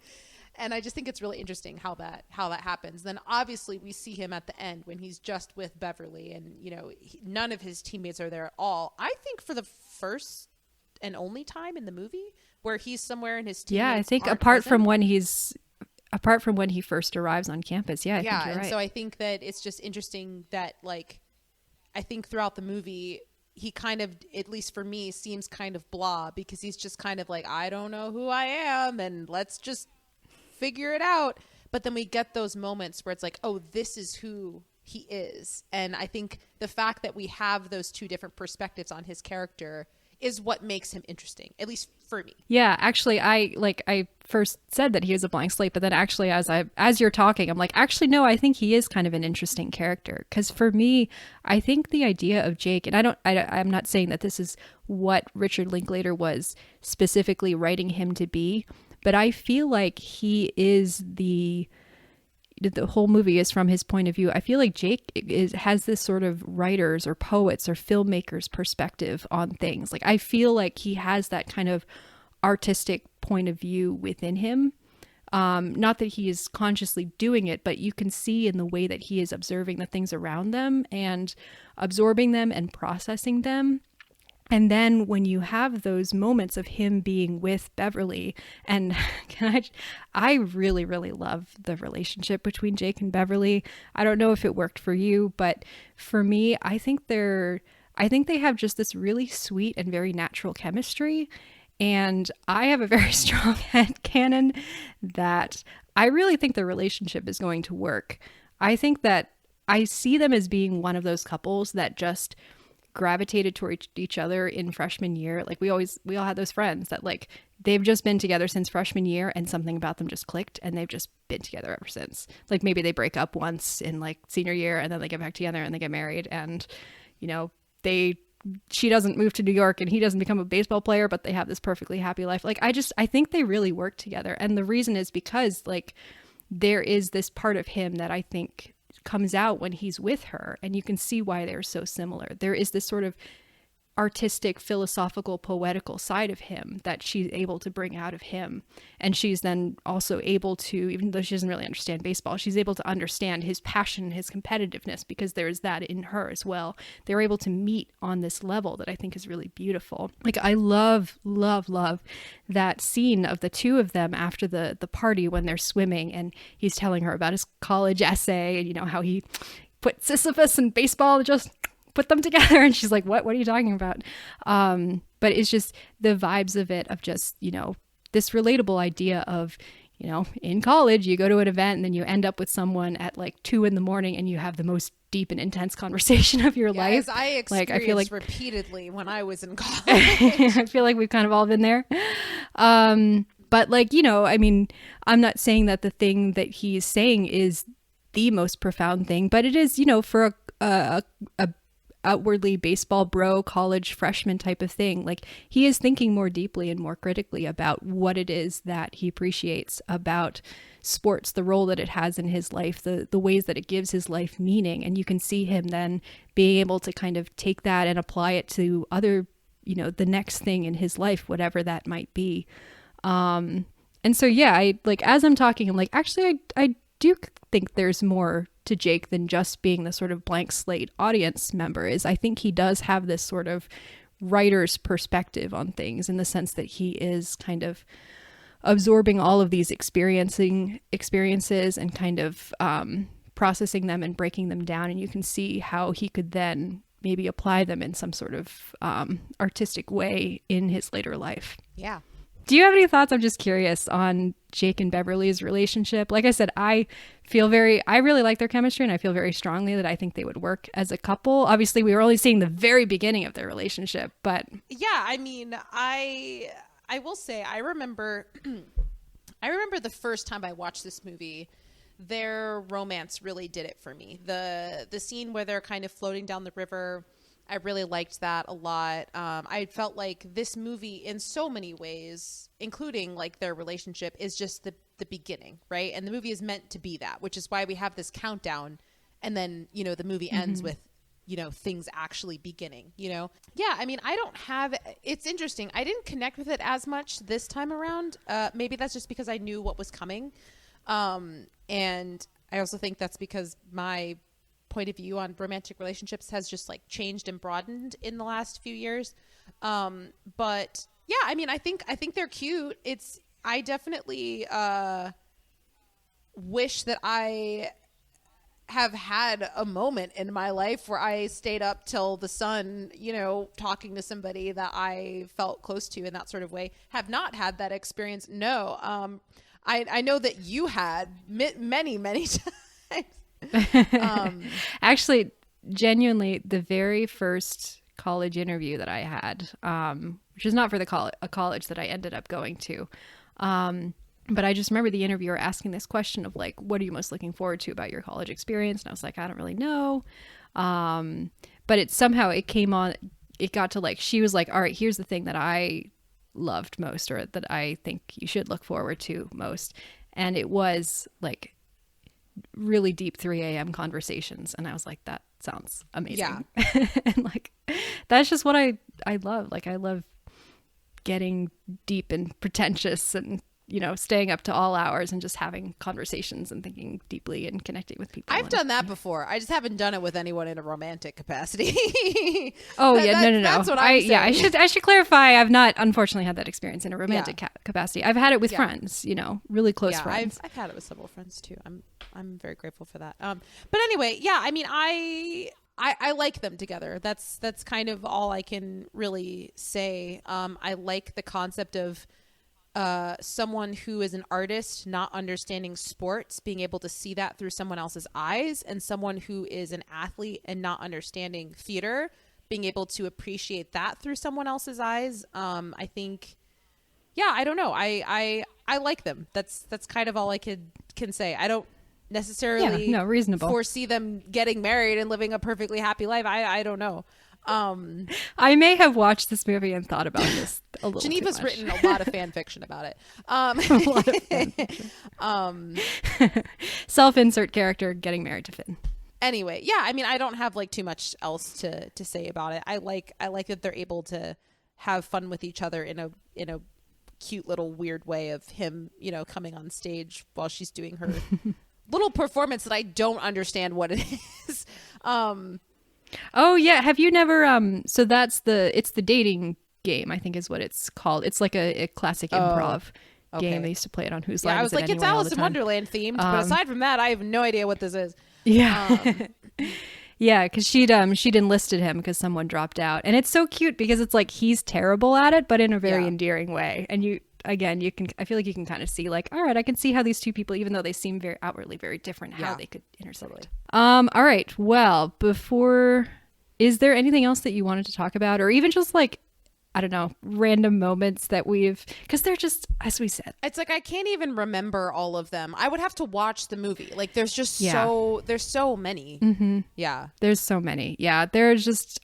And I just think it's really interesting how that happens. Then obviously we see him at the end when he's just with Beverly, and you know, none of his teammates are there at all. I think for the first and only time in the movie where he's somewhere and his teammates I think aren't apart present. from when he first arrives on campus. I think you're right. And so I think that it's just interesting that, like, I think throughout the movie, he kind of, at least for me, seems kind of blah, because he's just kind of like, I don't know who I am, and let's just figure it out. But then we get those moments where it's like, oh, this is who he is. And I think the fact that we have those two different perspectives on his character is what makes him interesting, at least for me. Yeah, actually, I first said that he was a blank slate, but then actually, as you're talking, I'm like, actually, no, I think he is kind of an interesting character. Because for me, I think the idea of Jake, and I'm not saying that this is what Richard Linklater was specifically writing him to be, but I feel like he is the whole movie is from his point of view. I feel like Jake has this sort of writers or poets or filmmakers perspective on things. Like, I feel like he has that kind of artistic point of view within him. Not that he is consciously doing it, but you can see in the way that he is observing the things around them and absorbing them and processing them. And then when you have those moments of him being with Beverly, and I really, really love the relationship between Jake and Beverly. I don't know if it worked for you, but for me, I think they have just this really sweet and very natural chemistry. And I have a very strong headcanon that I really think their relationship is going to work. I think that I see them as being one of those couples that just gravitated toward each other in freshman year. Like we all had those friends that like they've just been together since freshman year and something about them just clicked and they've just been together ever since. Like maybe they break up once in like senior year and then they get back together and they get married, and you know, she doesn't move to New York and he doesn't become a baseball player, but they have this perfectly happy life. Like I think they really work together. And the reason is because like there is this part of him that I think comes out when he's with her, and you can see why they're so similar. There is this sort of artistic, philosophical, poetical side of him that she's able to bring out of him. And she's then also able to, even though she doesn't really understand baseball, she's able to understand his passion, his competitiveness, because there's that in her as well. They're able to meet on this level that I think is really beautiful. Like I love that scene of the two of them after the party when they're swimming and he's telling her about his college essay and, you know, how he put Sisyphus and baseball just put them together, and she's like, what are you talking about? But it's just the vibes of it, of just, you know, this relatable idea of, you know, in college you go to an event and then you end up with someone at like 2 a.m. and you have the most deep and intense conversation of your life. I experienced like I feel like repeatedly when I was in college. I feel like we've kind of all been there. But like, you know, I mean, I'm not saying that the thing that he's saying is the most profound thing, but it is, you know, for a outwardly baseball bro college freshman type of thing. Like he is thinking more deeply and more critically about what it is that he appreciates about sports, the role that it has in his life, the ways that it gives his life meaning. And you can see him then being able to kind of take that and apply it to other, you know, the next thing in his life, whatever that might be. And so, yeah, I like, as I'm talking, I'm like, actually, I do think there's more to Jake than just being the sort of blank slate audience member. Is I think he does have this sort of writer's perspective on things, in the sense that he is kind of absorbing all of these experiences and kind of processing them and breaking them down. And you can see how he could then maybe apply them in some sort of artistic way in his later life. Yeah. Do you have any thoughts? I'm just curious on Jake and Beverly's relationship. Like I said, I really like their chemistry, and I feel very strongly that I think they would work as a couple. Obviously, we were only seeing the very beginning of their relationship, but yeah, I mean, I will say, I remember the first time I watched this movie, their romance really did it for me. The scene where they're kind of floating down the river, I really liked that a lot. I felt like this movie in so many ways, including like their relationship, is just the beginning, right? And the movie is meant to be that, which is why we have this countdown. And then, you know, the movie ends with, you know, things actually beginning, you know? Yeah, I mean, it's interesting. I didn't connect with it as much this time around. Maybe that's just because I knew what was coming. And I also think that's because my point of view on romantic relationships has just like changed and broadened in the last few years. But yeah, I mean, I think they're cute. I definitely wish that I have had a moment in my life where I stayed up till the sun, you know, talking to somebody that I felt close to in that sort of way. Have not had that experience. No. I know that you had many times. Actually, genuinely, the very first college interview that I had, which is not for a college that I ended up going to, but I just remember the interviewer asking this question of like, what are you most looking forward to about your college experience? And I was like, I don't really know. But it came on, it got to like, she was like, all right, here's the thing that I loved most, or that I think you should look forward to most. And it was like really deep 3 a.m. conversations. And I was like, that sounds amazing. Yeah. And like, that's just what I love. Like, I love getting deep and pretentious and, you know, staying up to all hours and just having conversations and thinking deeply and connecting with people. I've done that before. I just haven't done it with anyone in a romantic capacity. No. That's what I'm saying. I should clarify. I've not, unfortunately, had that experience in a romantic capacity. I've had it with friends, you know, really close friends. I've had it with several friends too. I'm very grateful for that. But anyway, yeah, I mean, I like them together. That's kind of all I can really say. I like the concept of someone who is an artist not understanding sports, being able to see that through someone else's eyes, and someone who is an athlete and not understanding theater, being able to appreciate that through someone else's eyes. I think, yeah, I don't know. I like them. That's kind of all I can say. I don't necessarily reasonable. foresee them getting married and living a perfectly happy life. I don't know. I may have watched this movie and thought about this a little Geneva's too much. written a lot of fan fiction about it. A lot of fan fiction. Self-insert character getting married to Finn. Anyway, yeah, I mean, I don't have like too much else to say about it. I like that they're able to have fun with each other in a cute little weird way of him, you know, coming on stage while she's doing her little performance that I don't understand what it is. Oh yeah, have you never so it's the dating game, I think is what it's called. It's like a classic improv game. They used to play it on Whose Line I Is was It like, it's Anyway all Alice the in time. Wonderland themed, but aside from that, I have no idea what this is. Yeah. Yeah, because she'd enlisted him because someone dropped out, and it's so cute because it's like he's terrible at it, but in a very endearing way. And I feel like you can kind of see like, all right, I can see how these two people, even though they seem very outwardly very different, how they could intersect. All right, well, is there anything else that you wanted to talk about, or even just like, I don't know, random moments that because they're just, as we said, it's like I can't even remember all of them. I would have to watch the movie. Like there's just there's so many. Mm-hmm. Yeah, there's so many. Yeah, there's just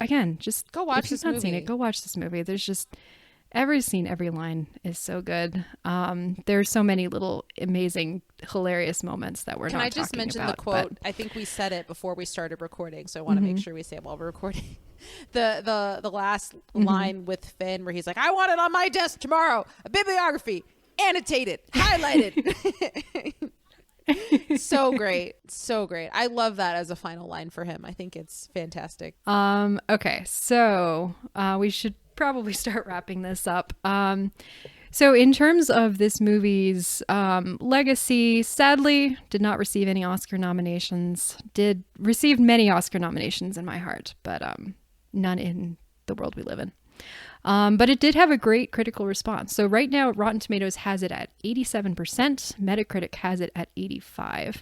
go watch if this you've not movie. seen it, go watch this movie. There's just every scene, every line is so good. There's so many little amazing, hilarious moments that we're not talking about. Can I just mention the quote? I think we said it before we started recording, so I want to make sure we say it while we're recording. The last line with Finn where he's like, I want it on my desk tomorrow, a bibliography, annotated, highlighted. So great. I love that as a final line for him. I think it's fantastic. Okay, so we should probably start wrapping this up. So in terms of this movie's legacy, sadly did not receive any Oscar nominations. Did receive many Oscar nominations in my heart, but none in the world we live in. But it did have a great critical response. So right now, Rotten Tomatoes has it at 87%. Metacritic has it at 85%.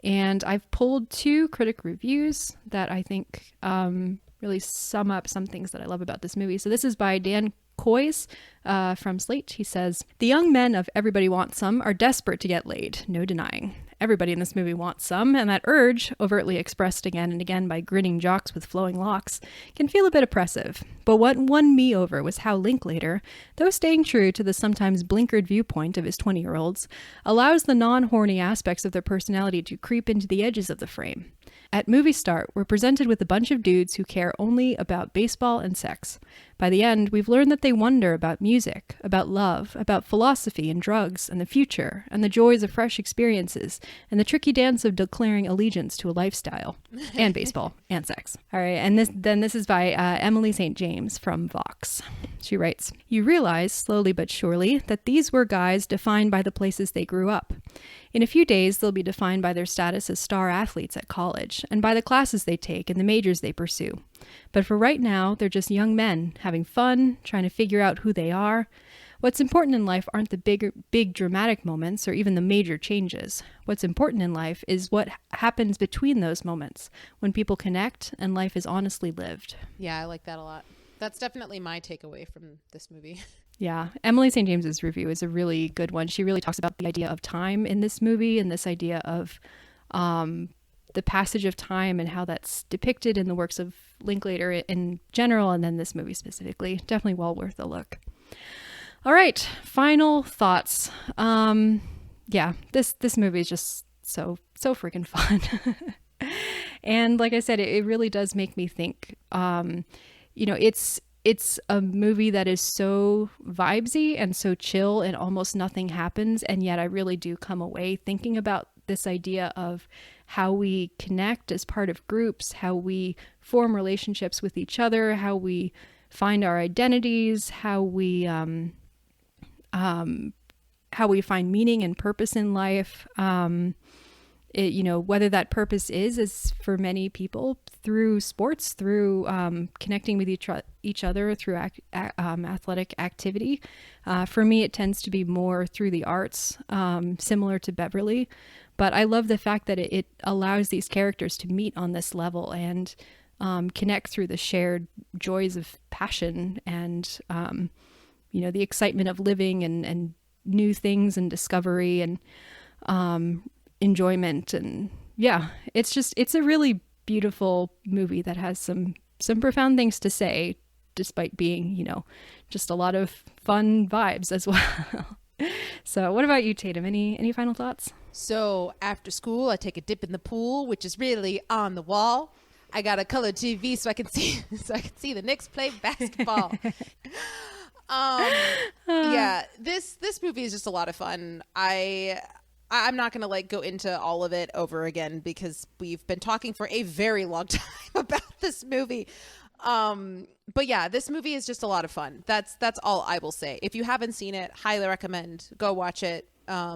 And I've pulled 2 critic reviews that I think really sum up some things that I love about this movie. So this is by Dan Coys from Slate. He says, "The young men of Everybody Wants Some are desperate to get laid, no denying. Everybody in this movie wants some, and that urge, overtly expressed again and again by grinning jocks with flowing locks, can feel a bit oppressive. But what won me over was how Linklater, though staying true to the sometimes blinkered viewpoint of his 20-year-olds, allows the non-horny aspects of their personality to creep into the edges of the frame. At movie start, we're presented with a bunch of dudes who care only about baseball and sex. By the end, we've learned that they wonder about music, about love, about philosophy and drugs and the future, and the joys of fresh experiences, and the tricky dance of declaring allegiance to a lifestyle, and baseball, and sex." All right, and this is by Emily St. James from Vox. She writes, "You realize, slowly but surely, that these were guys defined by the places they grew up. In a few days, they'll be defined by their status as star athletes at college, and by the classes they take and the majors they pursue. But for right now, they're just young men, having fun, trying to figure out who they are. What's important in life aren't the big dramatic moments or even the major changes. What's important in life is what happens between those moments, when people connect and life is honestly lived." Yeah, I like that a lot. That's definitely my takeaway from this movie. Yeah, Emily St. James's review is a really good one. She really talks about the idea of time in this movie and this idea of the passage of time and how that's depicted in the works of Linklater in general, and then this movie specifically. Definitely well worth a look. All right, final thoughts. Yeah, this movie is just so freaking fun. And like I said, it really does make me think. It's a movie that is so vibesy and so chill and almost nothing happens. And yet I really do come away thinking about this idea of how we connect as part of groups, how we form relationships with each other, how we find our identities, how we find meaning and purpose in life. Whether that purpose is for many people through sports, through connecting with each other, through athletic activity. For me, it tends to be more through the arts, similar to Beverly. But I love the fact that it allows these characters to meet on this level and connect through the shared joys of passion and, the excitement of living and new things and discovery and enjoyment. And yeah, it's a really beautiful movie that has some profound things to say, despite being, just a lot of fun vibes as well. So what about you, Tatum? Any final thoughts? So after school, I take a dip in the pool, which is really on the wall. I got a colored TV so I can see the Knicks play basketball. Yeah, this movie is just a lot of fun. I'm not gonna go into all of it over again because we've been talking for a very long time about this movie. But yeah, this movie is just a lot of fun. That's all I will say. If you haven't seen it, highly recommend. Go watch it. I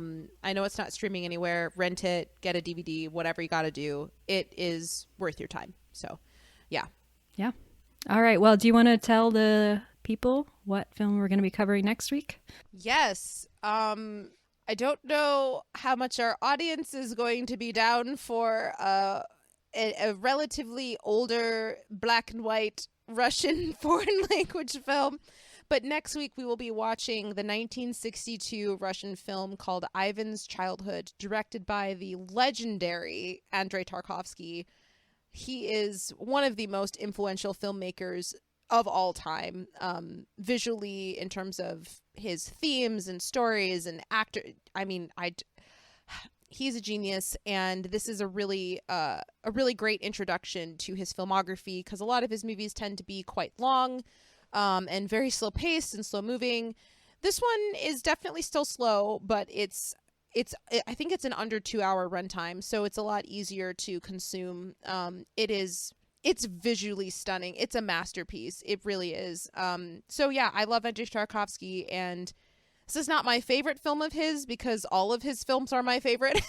know it's not streaming anywhere. Rent it, get a DVD, whatever you got to do. It is worth your time. So, yeah. Yeah. All right. Well, do you want to tell the people what film we're going to be covering next week? Yes. I don't know how much our audience is going to be down for a relatively older black and white Russian foreign language film. But next week we will be watching the 1962 Russian film called Ivan's Childhood, directed by the legendary Andrei Tarkovsky. He is one of the most influential filmmakers of all time, visually, in terms of his themes and stories and actor. I mean, he's a genius, and this is a really great introduction to his filmography, because a lot of his movies tend to be quite long, and very slow paced and slow moving. This one is definitely still slow, but I think it's an under 2 hour runtime, so it's a lot easier to consume. It's visually stunning. It's a masterpiece. It really is. So yeah, I love Andrei Tarkovsky, and this is not my favorite film of his because all of his films are my favorite.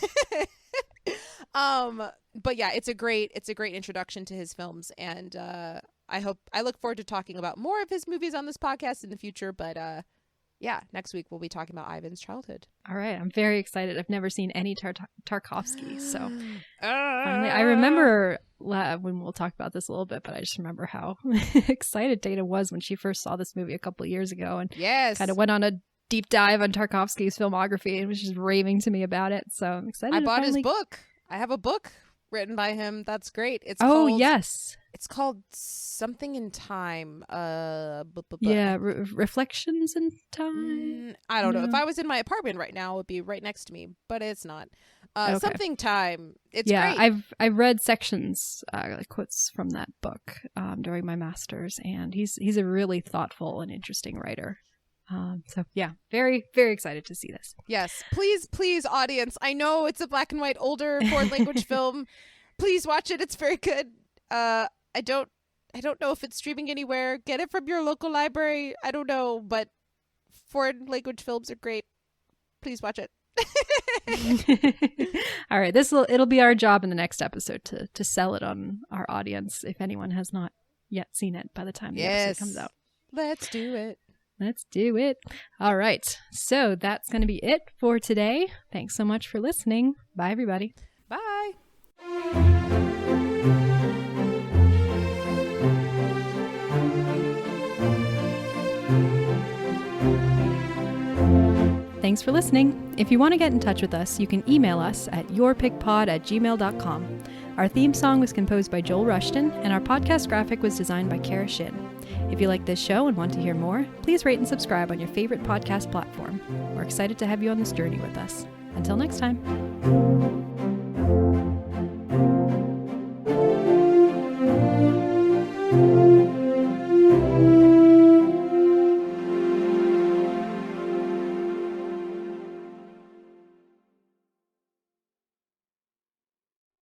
But yeah, it's a great introduction to his films, and I look forward to talking about more of his movies on this podcast in the future. But yeah, next week we'll be talking about Ivan's Childhood. All right, I'm very excited. I've never seen any Tarkovsky, so I remember when we'll talk about this a little bit, but I just remember how excited Dana was when she first saw this movie a couple of years ago, and kind of went on a deep dive on Tarkovsky's filmography and was just raving to me about it. So I'm excited. I bought his book. I have a book written by him. That's great. It's yes. It's called Something in Time. Reflections in Time. I don't know. If I was in my apartment right now, it would be right next to me, but it's not. Okay. Something Time. It's great. I've read sections, like quotes from that book during my master's, and he's a really thoughtful and interesting writer. So yeah, very, very excited to see this. Yes, please, audience. I know it's a black and white older foreign language film. Please watch it. It's very good. I don't know if it's streaming anywhere. Get it from your local library. I don't know, but foreign language films are great. Please watch it. All right, it'll be our job in the next episode to sell it on our audience if anyone has not yet seen it by the time the episode comes out. Let's do it. Let's do it. All right. So that's going to be it for today. Thanks so much for listening. Bye, everybody. Bye. Thanks for listening. If you want to get in touch with us, you can email us at yourpicpod@gmail.com. Our theme song was composed by Joel Rushton, and our podcast graphic was designed by Kara Shin. If you like this show and want to hear more, please rate and subscribe on your favorite podcast platform. We're excited to have you on this journey with us. Until next time.